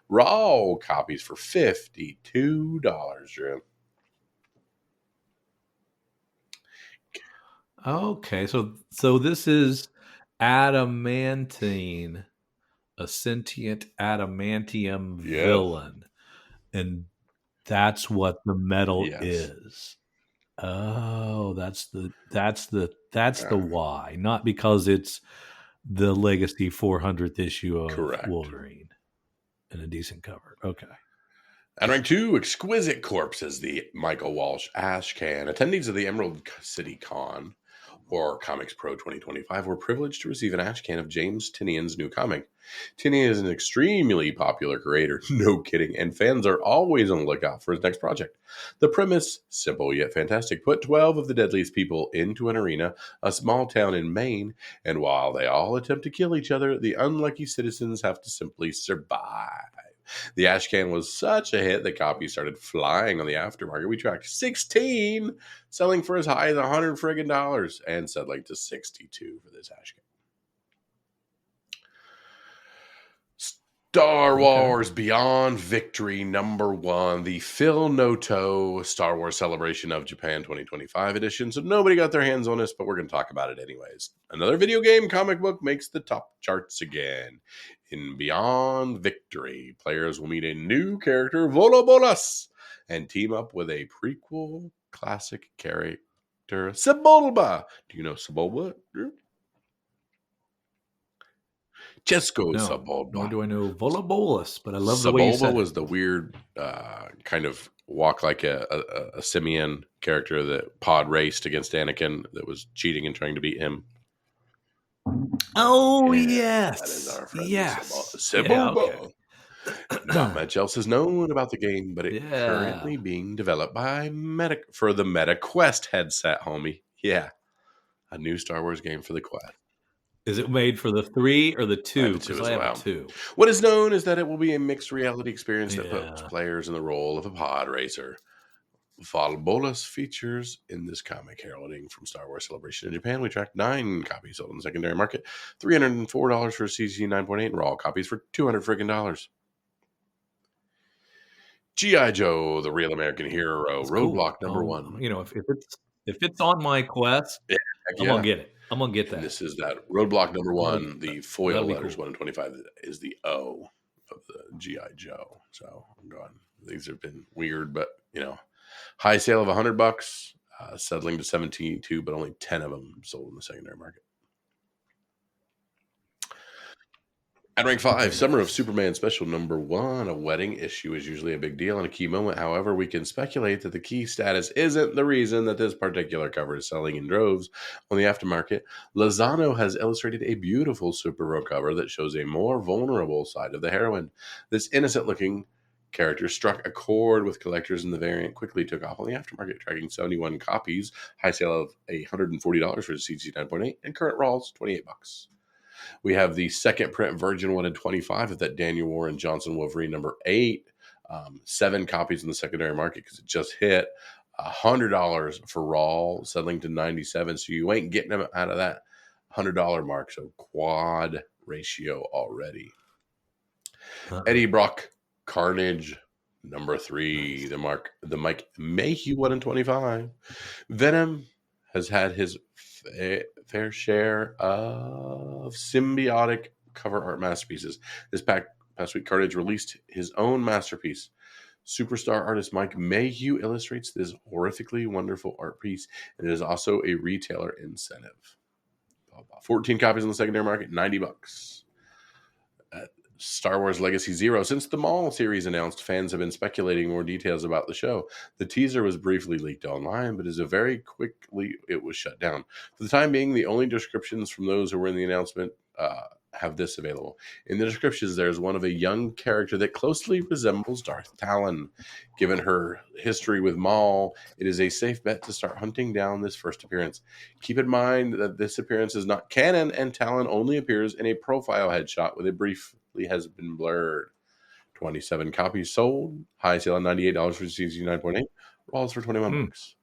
Raw copies for $52, Drew. Okay. So this is Adamantine, a sentient adamantium Yes. villain. And that's what the metal Yes. is. Oh, that's the why, not because it's the Legacy 400th issue of Correct. Wolverine and a decent cover. Okay. At rank 2, Exquisite Corpses, the Michael Walsh Ash Can. Attendees of the Emerald City Con, or Comics Pro 2025, were privileged to receive an ash can of James Tinian's new comic. Tinian is an extremely popular creator, no kidding, and fans are always on the lookout for his next project. The premise, simple yet fantastic, put 12 of the deadliest people into an arena, a small town in Maine, and while they all attempt to kill each other, the unlucky citizens have to simply survive. The ash can was such a hit that copies started flying on the aftermarket. We tracked 16, selling for as high as $100 and settling to 62 for this ash can. Star Wars Beyond Victory number 1, the Phil Noto Star Wars Celebration of Japan 2025 edition. So nobody got their hands on this, but we're going to talk about it anyways. Another video game comic book makes the top charts again. In Beyond Victory, players will meet a new character, Volobolas, and team up with a prequel classic character, Sebulba. Do you know Sebulba, Drew? Chesco Sebulba. Nor do I know Volobolas, but I love the way you said Sebulba was it. the weird kind of walk like a simian character that pod raced against Anakin that was cheating and trying to beat him. Oh, Yeah, yes. that is our friend yes. Sebulba. Yeah, okay. Not much else is known about the game, but it's currently being developed by for the MetaQuest headset, homie. Yeah, a new Star Wars game for the Quest. Is it made for the 3 or the 2? Because I have a 2. What is known is that it will be a mixed reality experience that puts players in the role of a pod racer. Volobolas features in this comic heralding from Star Wars Celebration in Japan. We tracked 9 copies sold in the secondary market, $304 for CC 9.8, and raw copies for $200. G.I. Joe, the Real American Hero, That's Roadblock cool. number 1. You know, if it's on my quest, I'm gonna get it. I'm gonna get that. And this is that Roadblock number 1. The foil letters cool. 1 and 25 is the O of the G.I. Joe. So I'm going. These have been weird, but high sale of $100, settling to 72, but only 10 of them sold in the secondary market. At rank 5, Summer of Superman Special number 1. A wedding issue is usually a big deal and a key moment. However, we can speculate that the key status isn't the reason that this particular cover is selling in droves on the aftermarket. Lozano has illustrated a beautiful superhero cover that shows a more vulnerable side of the heroine. This innocent-looking character struck a chord with collectors, and the variant quickly took off on the aftermarket, tracking 71 copies, high sale of $140 for the CC 9.8, and current raws $28. We have the second print Virgin 1 in 25 of that Daniel Warren Johnson Wolverine number 8. 7 copies in the secondary market because it just hit $100 for raw, settling to 97. So you ain't getting them out of that $100 mark. So quad ratio already. Eddie Brock Carnage number 3. The Mike Mayhew 1 in 25. Venom has had his fair share of symbiotic cover art masterpieces. This pack past week, Carnage released his own masterpiece. Superstar artist Mike Mayhew illustrates this horrifically wonderful art piece, and it is also a retailer incentive. 14 copies on the secondary market, $90. Star Wars Legacy Zero. Since the Maul series announced, fans have been speculating more details about the show. The teaser was briefly leaked online, but very quickly it was shut down. For the time being, the only descriptions from those who were in the announcement have this available. In the descriptions, there's one of a young character that closely resembles Darth Talon. Given her history with Maul, it is a safe bet to start hunting down this first appearance. Keep in mind that this appearance is not canon, and Talon only appears in a profile headshot with it briefly has been blurred. 27 copies sold. High sale at $98 for CG 9.8. Rolls for $21.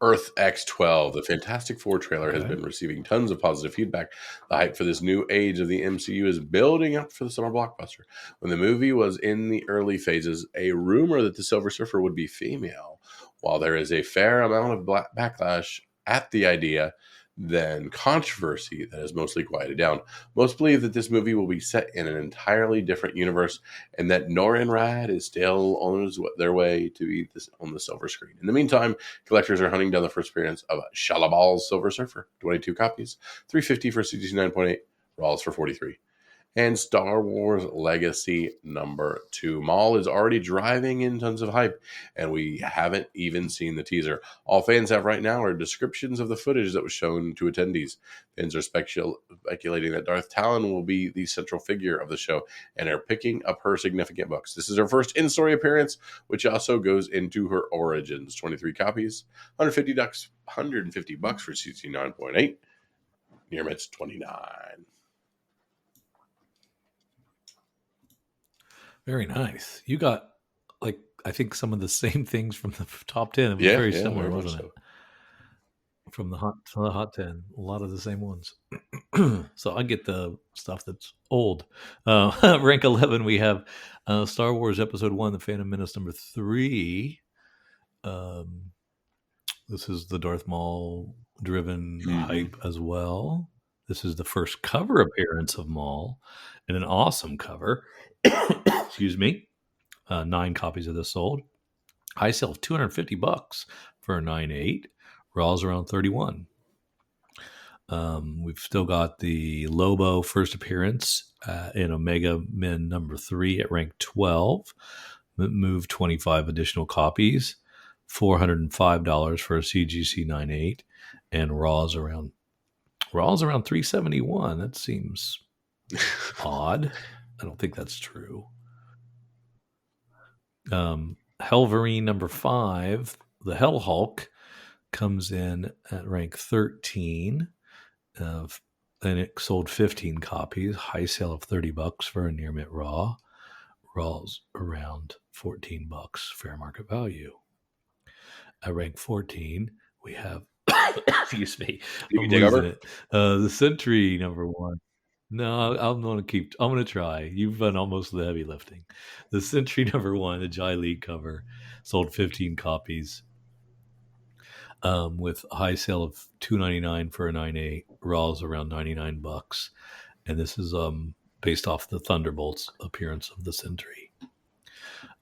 Earth X-12, the Fantastic Four trailer, has been receiving tons of positive feedback. The hype for this new age of the MCU is building up for the summer blockbuster. When the movie was in the early phases, a rumor that the Silver Surfer would be female. While there is a fair amount of backlash at the idea, then controversy that has mostly quieted down. Most believe that this movie will be set in an entirely different universe, and that Norrin Rad is still on their way to be on the silver screen. In the meantime, collectors are hunting down the first appearance of Shalabal's Silver Surfer. 22 copies, $350 for CGC 9.8, Rawls for $43. And Star Wars Legacy number 2. Maul is already driving in tons of hype, and we haven't even seen the teaser. All fans have right now are descriptions of the footage that was shown to attendees. Fans are speculating that Darth Talon will be the central figure of the show, and are picking up her significant books. This is her first in-story appearance, which also goes into her origins. 23 copies, $150 for CC 9.8. Near Mets 29. Very nice. You got, like, I think some of the same things from the top 10. It was very similar, wasn't it? From the hot 10. A lot of the same ones. So I get the stuff that's old. Rank 11, we have Star Wars Episode 1, The Phantom Menace number 3. This is the Darth Maul-driven hype as well. This is the first cover appearance of Maul, and an awesome cover. Excuse me. 9 copies of this sold. High sale of $250 for a 9.8. Raw's around 31. We've still got the Lobo first appearance in Omega Men number 3 at rank 12. Moved 25 additional copies. $405 for a CGC 9.8. And Raw's around 371. That seems odd. I don't think that's true. Helverine number 5, the Hell Hulk, comes in at rank 13, and it sold 15 copies. High sale of $30 for a near mint raw. Raw's around $14 fair market value. At rank 14, we have excuse me, I'm losing it. The Sentry number 1. No, I'm going to try. You've done almost the heavy lifting. The Sentry number 1, a Jai League cover, sold 15 copies with a high sale of $299 for a 9.8. Raw's around $99. And this is based off the Thunderbolts appearance of the Sentry.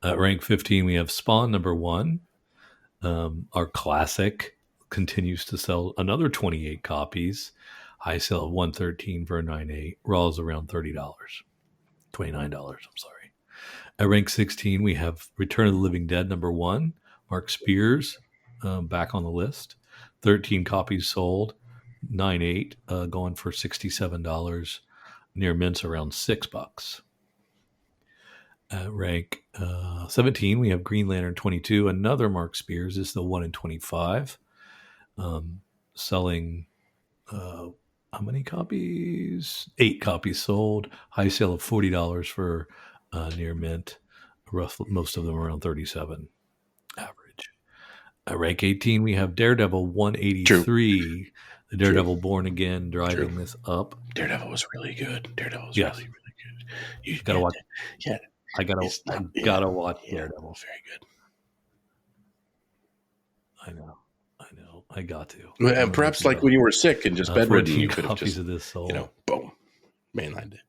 At rank 15, we have Spawn number 1. Our classic continues to sell another 28 copies. High sale of $113 for a 9.8. Raw's around $30. $29, I'm sorry. At rank 16, we have Return of the Living Dead number 1. Mark Spears back on the list. 13 copies sold. 9.8 going for $67. Near mints around $6. At rank 17, we have Green Lantern 22. Another Mark Spears. This is the 1 in 25. Selling... how many copies? 8 copies sold. High sale of $40 for near mint. Most of them around 37 average. At rank 18, we have Daredevil 183. True. The Daredevil Born Again driving this up. Daredevil was really good. Daredevil was really, really good. You gotta watch. Yeah, I gotta watch Daredevil. Very good. I know. I got to. Well, and perhaps like when you were sick and just bedridden, you could have just, of this sold. boom, mainlined it.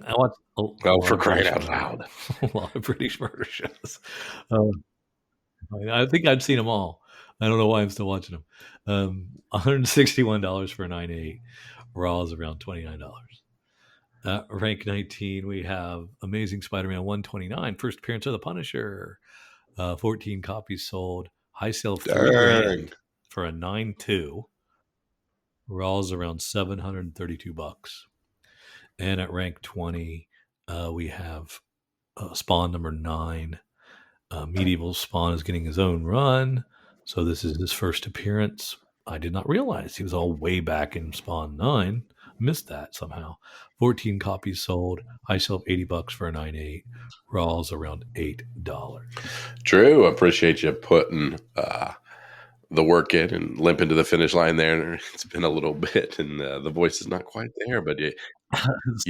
I watch a Oh, lot for of crying British out murder, loud. a lot of British murder shows. Um, I think I've seen them all. I don't know why I'm still watching them. $161 for a 9.8. Raw is around $29. Rank 19, we have Amazing Spider-Man 129, first appearance of the Punisher. 14 copies sold. High sale of $3,000 Dang. for a 9.2. Raw is around $732. And at rank 20, we have Spawn number 9. Medieval Spawn is getting his own run. So this is his first appearance. I did not realize he was all way back in Spawn 9. Missed that somehow. 14 copies sold. High sell of $80 for a 9.8. Raw's around $8. Drew, appreciate you putting the work in and limping to the finish line there. It's been a little bit, and the voice is not quite there, but you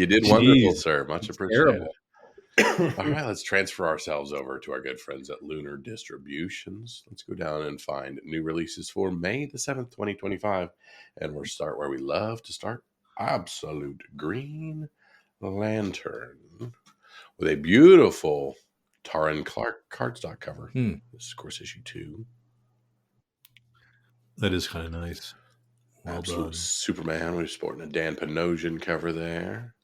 did wonderful, Jeez, sir. Much it's appreciated. terrible. All right, let's transfer ourselves over to our good friends at Lunar Distributions. Let's go down and find new releases for May the 7th, 2025. And we'll start where we love to start. Absolute Green Lantern with a beautiful Taran Clark cardstock cover. This is, of course, issue 2. That is kind of nice. Well Absolute done. Superman. We're sporting a Dan Panosian cover there.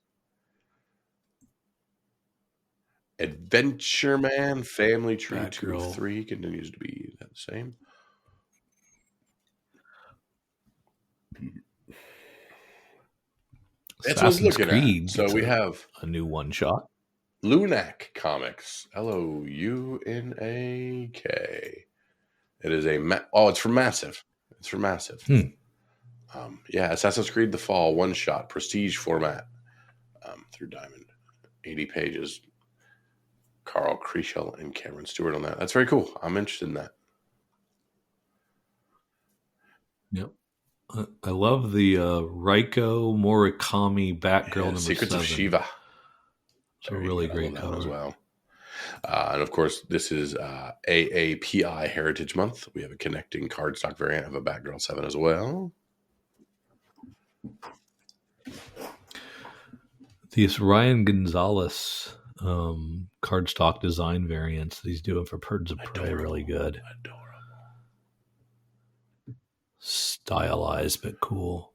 Adventure Man Family Tree Batgirl. 2 of 3 continues to be the same. That's what I was Assassin's looking Creed at. So gets we have a new one shot. Lunak Comics. Lounak. It is a it's for Massive. It's for Massive. Yeah, Assassin's Creed The Fall one shot prestige format through Diamond. 80 pages. Carl Krischel and Cameron Stewart on that. That's very cool. I'm interested in that. Yep. I love the Reiko Murakami Batgirl number Secrets 7. of Shiva. It's a really great that cover one as well. And of course, this is AAPI Heritage Month. We have a connecting cardstock variant of a Batgirl 7 as well. These Ryan Gonzalez cardstock design variants he's doing for Birds of Prey are really good. Adorable. Stylized but cool.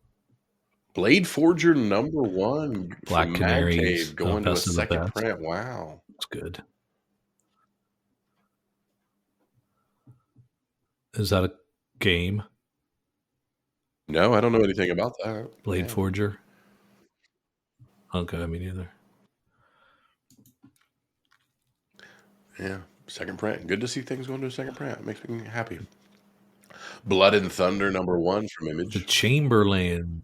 Blade Forger number 1 Black from Canaries, Mad Cave going to a best of the second best. print. Wow. It's good. Is that a game? No, I don't know anything about that. Blade Forger? Okay, me neither. Yeah, second print. Good to see things going to a second print. It makes me happy. Blood and Thunder number 1 from Image. The Chamberlains.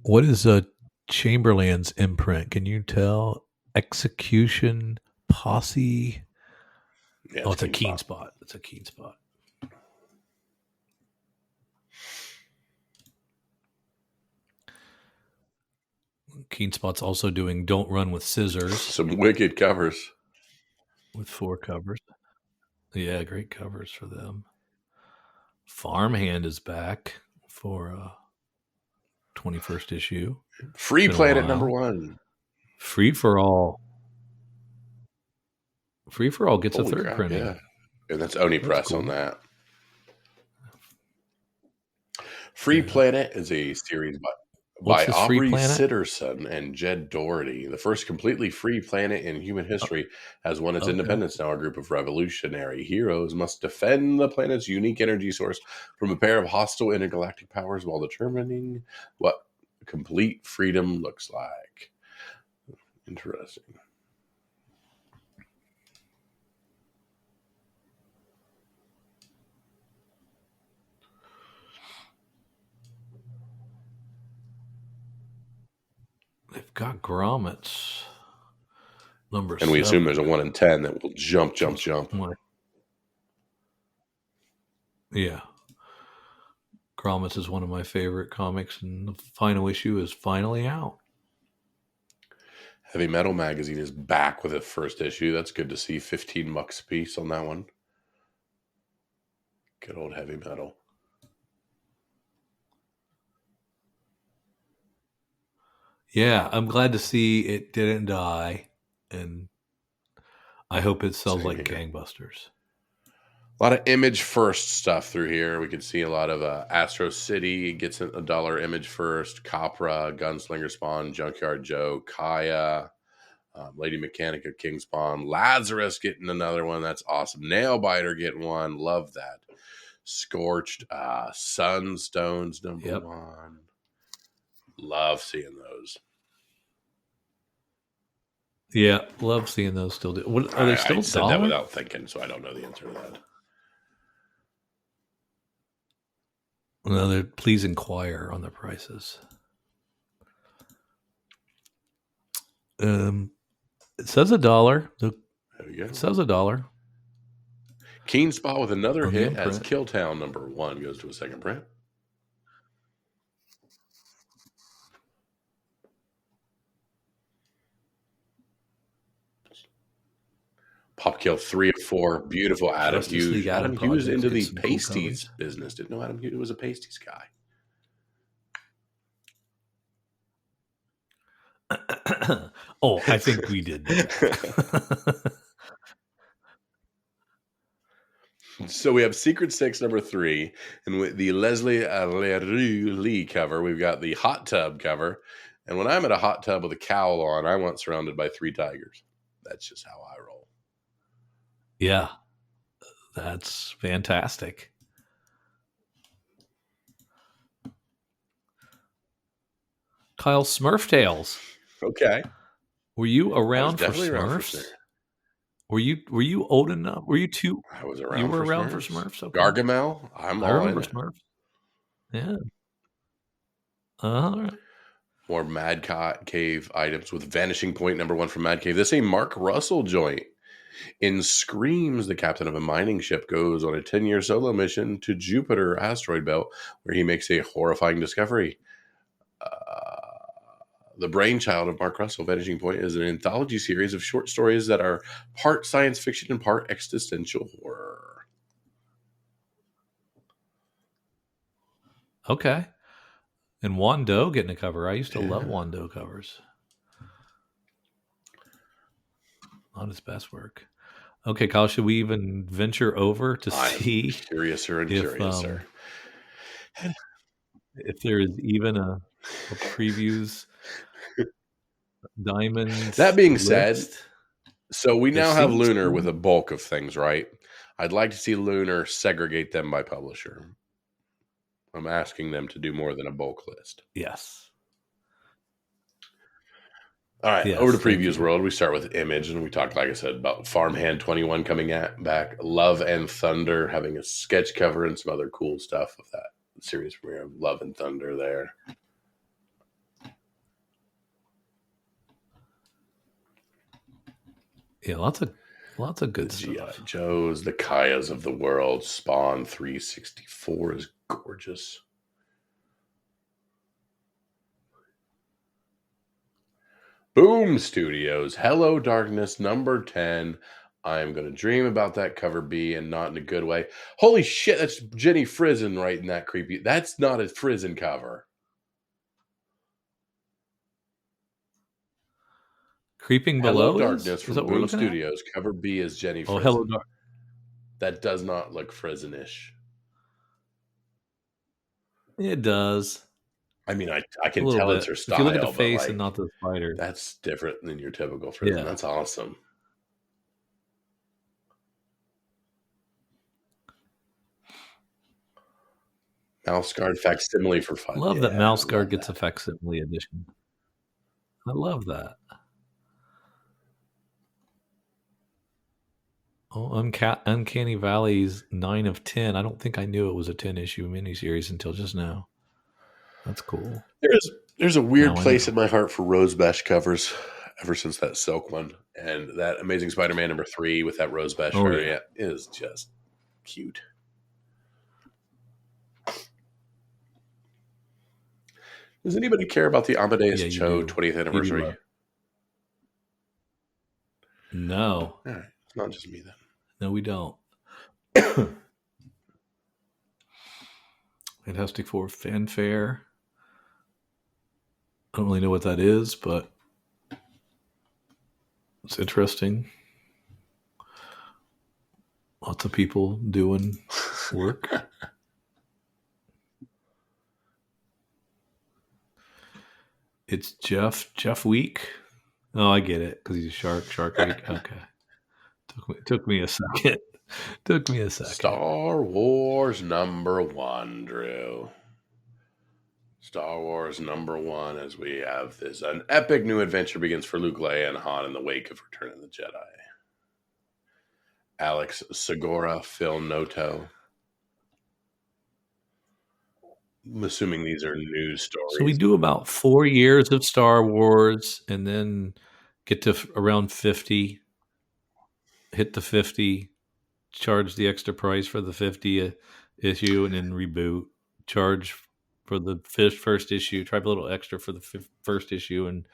What is a Chamberlain's imprint? Can you tell? Execution Posse. Yeah, It's a KEENSPOT. It's a KEENSPOT. KEENSPOT's also doing Don't Run with Scissors. Some wicked covers. With 4 covers. Yeah, great covers for them. Farmhand is back for 21st issue. Free Planet number 1. Free for All. Free for All gets Holy a 3rd crap, printing. Yeah. And that's Oni Press cool. on that. Free Planet is a series by Aubrey Sitterson and Jed Doherty. The first completely free planet in human history has won its independence. Now a group of revolutionary heroes must defend the planet's unique energy source from a pair of hostile intergalactic powers while determining what complete freedom looks like. Interesting. They've got grommets. Number 7. And we assume there's a 1 in 10 that will jump. Yeah. Grommets is one of my favorite comics, and the final issue is finally out. Heavy Metal Magazine is back with its first issue. That's good to see. $15 a piece on that one. Good old Heavy Metal. Yeah, I'm glad to see it didn't die, and I hope it sells Same like here. gangbusters. A lot of image first stuff through here. We can see a lot of Astro City gets a $1 image first. Capra, Gunslinger Spawn, Junkyard Joe, Kaya, Lady Mechanica, King Spawn, Lazarus getting another one. That's awesome. Nailbiter getting one. Love that. Scorched, Sunstones Yep. #1. Love seeing those. Yeah, love seeing those still. What are they still I said that $1? without thinking, so I don't know the answer to that. No, please inquire on the prices. It says $1. There we go. It says $1 KEENSPOT with another on the hit as imprint. Killtown #1 goes to a second print. Popkill 3 of 4. Beautiful Adam Justice League Hughes. Adam Adam Hughes Projects into get the some cool pasties covers. business. Didn't know Adam Hughes was a pasties guy. Oh, I think we did. So we have Secret Six #3, and with the Leslie Leroux Lee cover, we've got the hot tub cover. And when I'm at a hot tub with a cowl on, I want surrounded by 3 tigers. That's just how I roll. Yeah, that's fantastic. Kyle, Smurf Tales. Okay. Were you I was around for definitely around for Smurfs? Smurfs. Were you old enough? Were you too? I was You around were for around for Smurfs. Smurfs. Okay, Gargamel, I'm I all in remember it. Smurfs. Yeah. All right. More Mad Cave items with Vanishing Point #1 from Mad Cave. This is a Mark Russell joint. In Screams, the captain of a mining ship goes on a 10-year solo mission to Jupiter asteroid belt, where he makes a horrifying discovery. The brainchild of Mark Russell, Vanishing Point, is an anthology series of short stories that are part science fiction and part existential horror. Okay. And Wando getting a cover. I used to love Wando covers. Not his best work. Okay, Kyle, should we even venture over to see Curiouser and if curiouser. if there is even a previews diamonds? That being list? said, so we There now have seems Lunar to- with a bulk of things, right? I'd like to see Lunar segregate them by publisher. I'm asking them to do more than a bulk list. Yes. All right, Yes, over to thank Previews you. World. We start with Image, and we talked, like I said, about Farmhand 21 coming back. Love and Thunder having a sketch cover and some other cool stuff of that series premiere. Love and Thunder there. Yeah, lots of good The G.I. stuff. Joes, the Kayas of the world. Spawn 364 is gorgeous. Boom Studios, Hello Darkness, #10. I'm going to dream about that cover B, and not in a good way. Holy shit, that's Jenny Frizen writing that creepy. That's not a Frizen cover. Creeping Hello Below Darkness is from that what we're Boom looking at? Studios. Cover B is Jenny Oh, Frizen. Hello Dark. That does not look Frizen-ish. It does. I mean, I A can little tell bit. it's her If style, you look at the but face like, and not the spider. that's different than your typical Frizen. Yeah. That's awesome. Mouse Guard facsimile for fun. Love that Yeah, Mouse I Guard love gets that. a facsimile edition. I love that. Oh, Uncanny Valley's 9 of 10. I don't think I knew it was a 10-issue miniseries until just now. That's cool. There's a weird Now I place know. in my heart for Rose Besh covers ever since that Silk one. And that Amazing Spider-Man #3 with that Rose Besh Oh, variant is just cute. Does anybody care about the Amadeus Yeah, you Cho do. 20th You do anniversary? love- No. All right. It's not just me then. No, we don't. Fantastic Four Fanfare. I don't really know what that is, but it's interesting. Lots of people doing work. It's Jeff Week. Oh, I get it because he's a Shark Week. Okay, took me a second. Took me a second. Star Wars #1, Drew. Star Wars #1, as we have this. An epic new adventure begins for Luke, Leia, and Han in the wake of Return of the Jedi. Alex Segura, Phil Noto. I'm assuming these are news stories. So we do about 4 years of Star Wars and then get to around 50, hit the 50, charge the extra price for the 50 issue, and then reboot, charge for the first issue, try a little extra for the first issue, and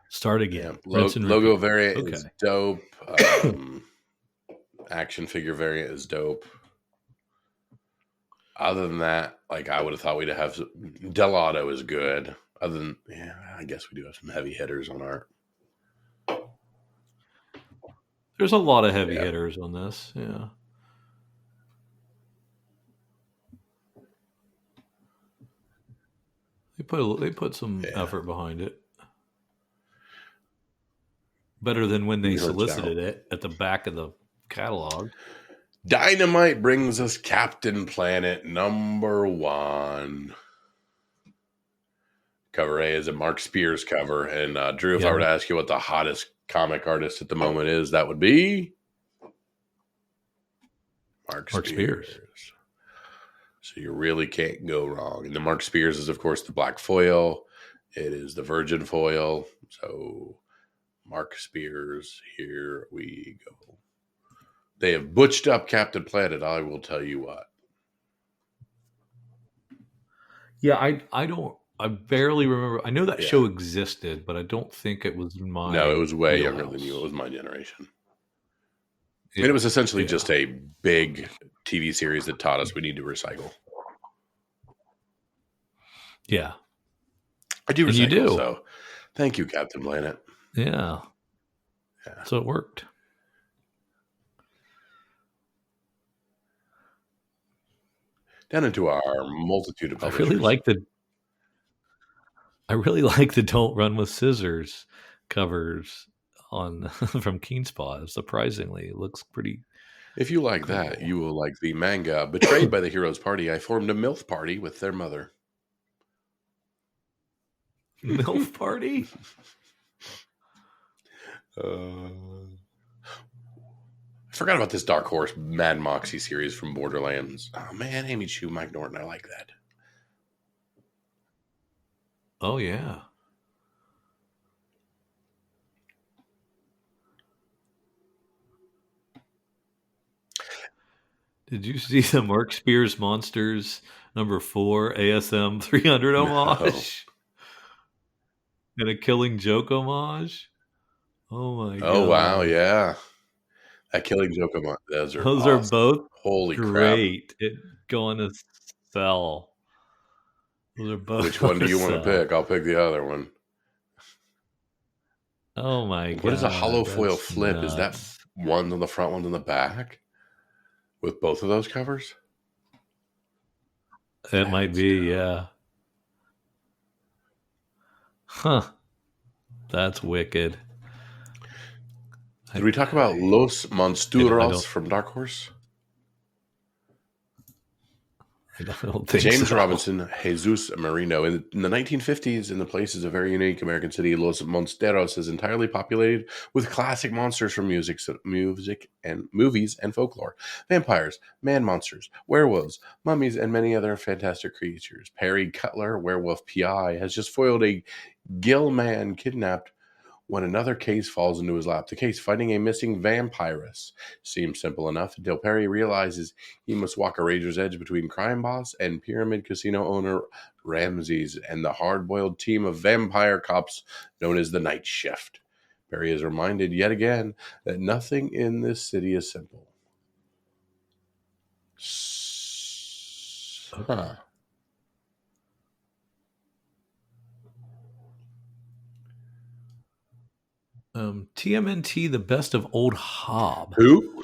start again. Yeah. Logo variant is dope. Action figure variant is dope. Other than that, like, I would have thought we'd have Delato is good. Other than, I guess we do have some heavy hitters on art. There's a lot of heavy hitters on this. Yeah. They put some effort behind it. Better than when they solicited it at the back of the catalog. Dynamite brings us Captain Planet #1. Cover A is a Mark Spears cover. And Drew, if I were to ask you what the hottest comic artist at the moment is, that would be Mark Spears. So you really can't go wrong. And the Mark Spears is, of course, the black foil. It is the virgin foil. So Mark Spears, here we go. They have butched up Captain Planet, I will tell you what. Yeah, I barely remember. I know that show existed, but I don't think it was my... No, it was way younger than you. It was my generation. And it was essentially just a big TV series that taught us we need to recycle. Yeah. I do recycle, and you do. So thank you, Captain Planet. Yeah. So it worked. Down into our multitude of publishers. I really like the Don't Run with Scissors covers on from KeenSpot. Surprisingly, it looks pretty. If you like that, you will like the manga Betrayed by the Hero's Party. I formed a MILF party with their mother. MILF party? I forgot about this Dark Horse Mad Moxie series from Borderlands. Oh man, Amy Chu, Mike Norton. I like that. Oh yeah. Did you see the Mark Spears Monsters #4 ASM 300 homage? No. And a Killing Joke homage? Oh my god. Oh wow, yeah. That Killing Joke homage. Those awesome. Are both holy great. It going to sell. Those are both. Which one do you want to pick? I'll pick the other one. Oh my god. What is a hollow foil flip? Nuts. Is that one on the front, one on the back? With both of those covers? It might be, yeah. Huh. That's wicked. Did we talk about Los Monstruos from Dark Horse? I don't think James so. Robinson, Jesus Marino. In the 1950s, in the place is a very unique American city. Los Monsteros is entirely populated with classic monsters from music and movies and folklore. Vampires, man monsters, werewolves, mummies, and many other fantastic creatures. Perry Cutler, werewolf PI, has just foiled a gill man kidnapped when another case falls into his lap. The case, finding a missing vampiress, seems simple enough until Perry realizes he must walk a razor's edge between crime boss and pyramid casino owner Ramses and the hard-boiled team of vampire cops known as the Night Shift. Perry is reminded yet again that nothing in this city is simple. TMNT, the best of Old Hob. Who?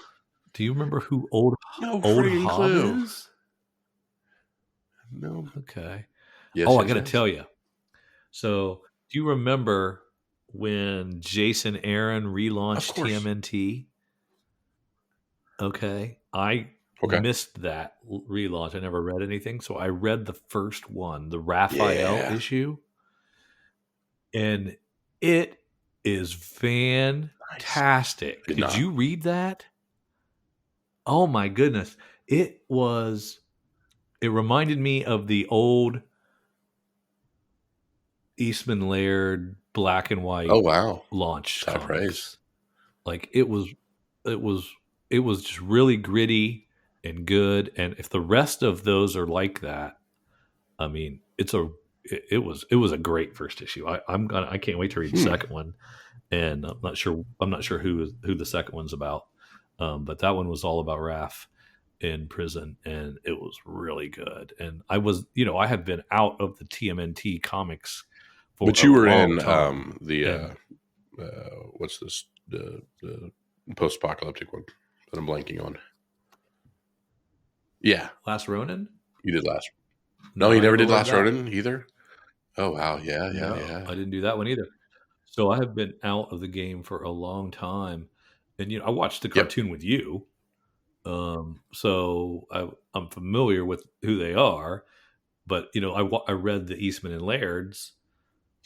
Do you remember who Old No Old freaking Hob clue. is? No. Okay. Yes. I got to tell you. So, do you remember when Jason Aaron relaunched Of course. TMNT? Okay. I missed that relaunch. I never read anything. So, I read the first one, the Raphael issue. And it is fantastic. Nice. Did you read that? Oh my goodness. It reminded me of the old Eastman Laird black and white launch High comics. praise. Like it was just really gritty and good. And if the rest of those are like that, I mean, it was a great first issue. I can't wait to read the second one. And I'm not sure who the second one's about. But that one was all about Raph in prison, and it was really good. And I was, I had been out of the TMNT comics for but you were long in time. What's this, the post-apocalyptic one that I'm blanking on? Last Ronin. You did last. No, you never did Last Ronin either. Oh wow, yeah. I didn't do that one either. So I have been out of the game for a long time, and I watched the cartoon with you. So I'm familiar with who they are, but I read the Eastman and Laird's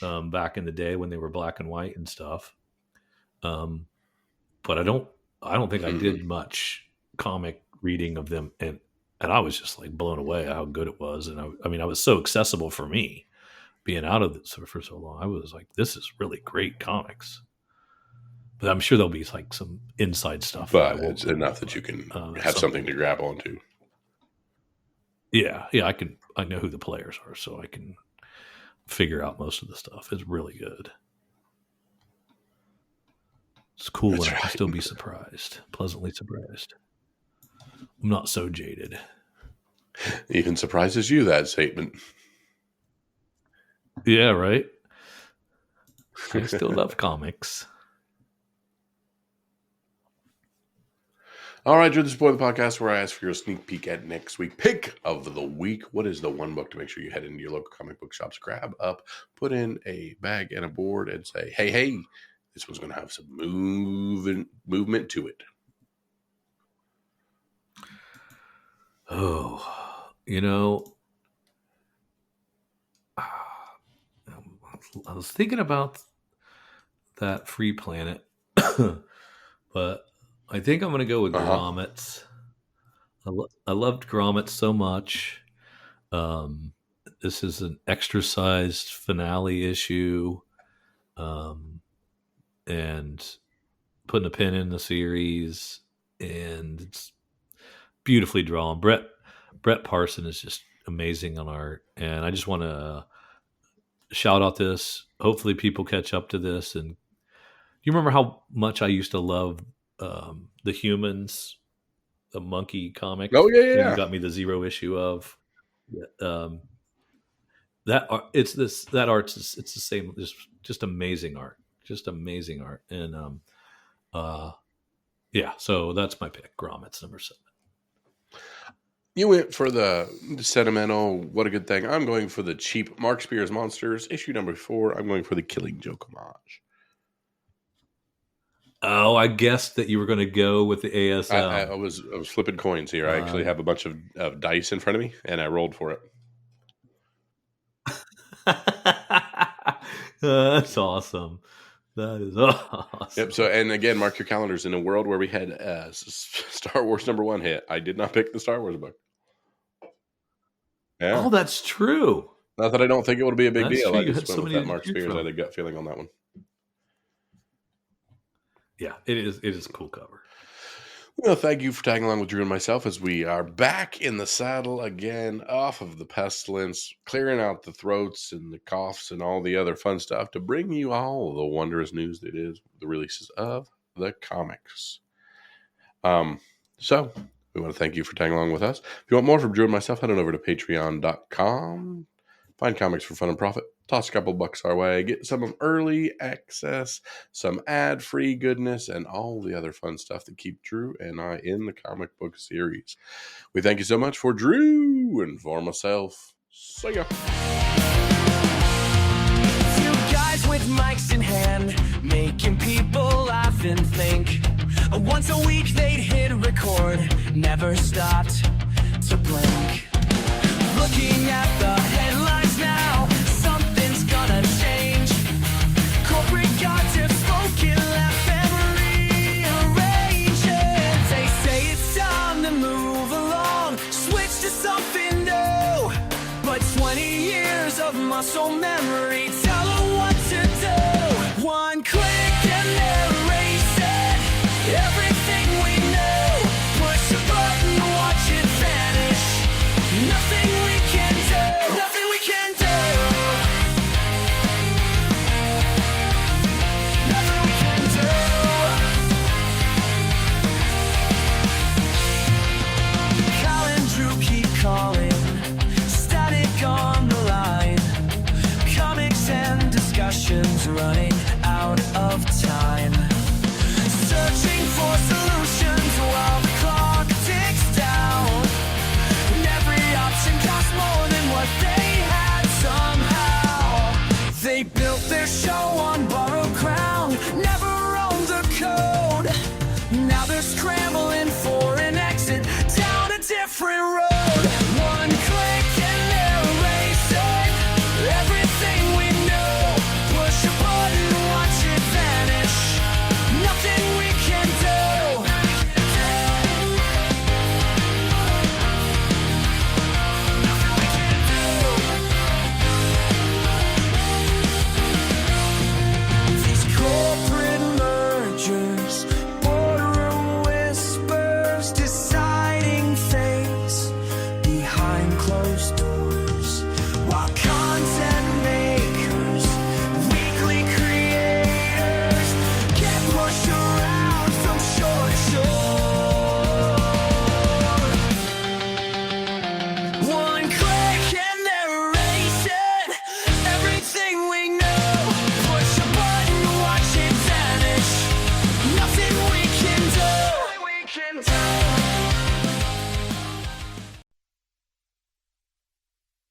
back in the day when they were black and white and stuff. But I don't think I did much comic reading of them, and I was just like blown away how good it was. And I mean, I was so accessible for me being out of this for so long. I was like, this is really great comics. But I'm sure there'll be like some inside stuff. But it's enough that you can have something to grab onto. Yeah, I know who the players are, so I can figure out most of the stuff. It's really good. It's cool when I can still be surprised, pleasantly surprised. I'm not so jaded. Even surprises you, that statement. Yeah, right? I still love comics. All right, Drew, this is the podcast where I ask for your sneak peek at next week. Pick of the week. What is the one book to make sure you head into your local comic book shops, grab up, put in a bag and a board, and say, hey, this one's going to have some movement to it. Oh, I was thinking about that Free Planet, but I think I'm going to go with Grommets. I loved Grommets so much. This is an extra-sized finale issue, and putting a pin in the series, and it's beautifully drawn. Brett Parson is just amazing on art, and I just want to shout out this. Hopefully, people catch up to this. And you remember how much I used to love the Humans, the monkey comic? Oh yeah. You got me the 0 issue of that. It's the same. Just amazing art. And yeah. So that's my pick. Grommets number 7. You went for the sentimental, what a good thing. I'm going for the cheap Mark Spears Monsters, issue number 4. I'm going for the Killing Joke homage. Oh, I guessed that you were going to go with the ASM. I was flipping coins here. I actually have a bunch of dice in front of me, and I rolled for it. That's awesome. That is awesome. Yep. So, and again, mark your calendars. In a world where we had Star Wars #1 hit, I did not pick the Star Wars book. Yeah. Oh, that's true. Not that I don't think it would be a big deal. True. I just went with that Mark Spears. I had a gut feeling on that one. Yeah, it is. It is a cool cover. Well, thank you for tagging along with Drew and myself as we are back in the saddle again, off of the pestilence, clearing out the throats and the coughs and all the other fun stuff to bring you all the wondrous news that is the releases of the comics. So we want to thank you for tagging along with us. If you want more from Drew and myself, head on over to patreon.com. Find comics for fun and profit. Toss a couple bucks our way. Get some early access, some ad-free goodness, and all the other fun stuff that keep Drew and I in the comic book series. We thank you so much for Drew and for myself. See ya. Two guys with mics in hand, making people laugh and think. Once a week they'd hit record, never stopped to blink. Looking at the headlines now, something's gonna change. Corporate gods have spoken, left and rearrange it. They say it's time to move along, switch to something new. But 20 years of muscle memory tell her what to do. One click and they're erasing everything we knew. Push a button, watch it vanish. Nothing we can do. Nothing we can do. Nothing we can do. Kyle and Drew keep calling. Static on the line. Comics and discussions running out of time. Searching for solutions while the clock ticks down. And every option costs more than what they had somehow. They built their show on borrowed ground, never owned the code. Now they're scrambling for an exit down a different road. One click and they're erasing everything we knew. Push a button, watch it vanish. Nothing we can do. Nothing we can do. These corporate mergers, boardroom whispers, deciding face behind closed doors.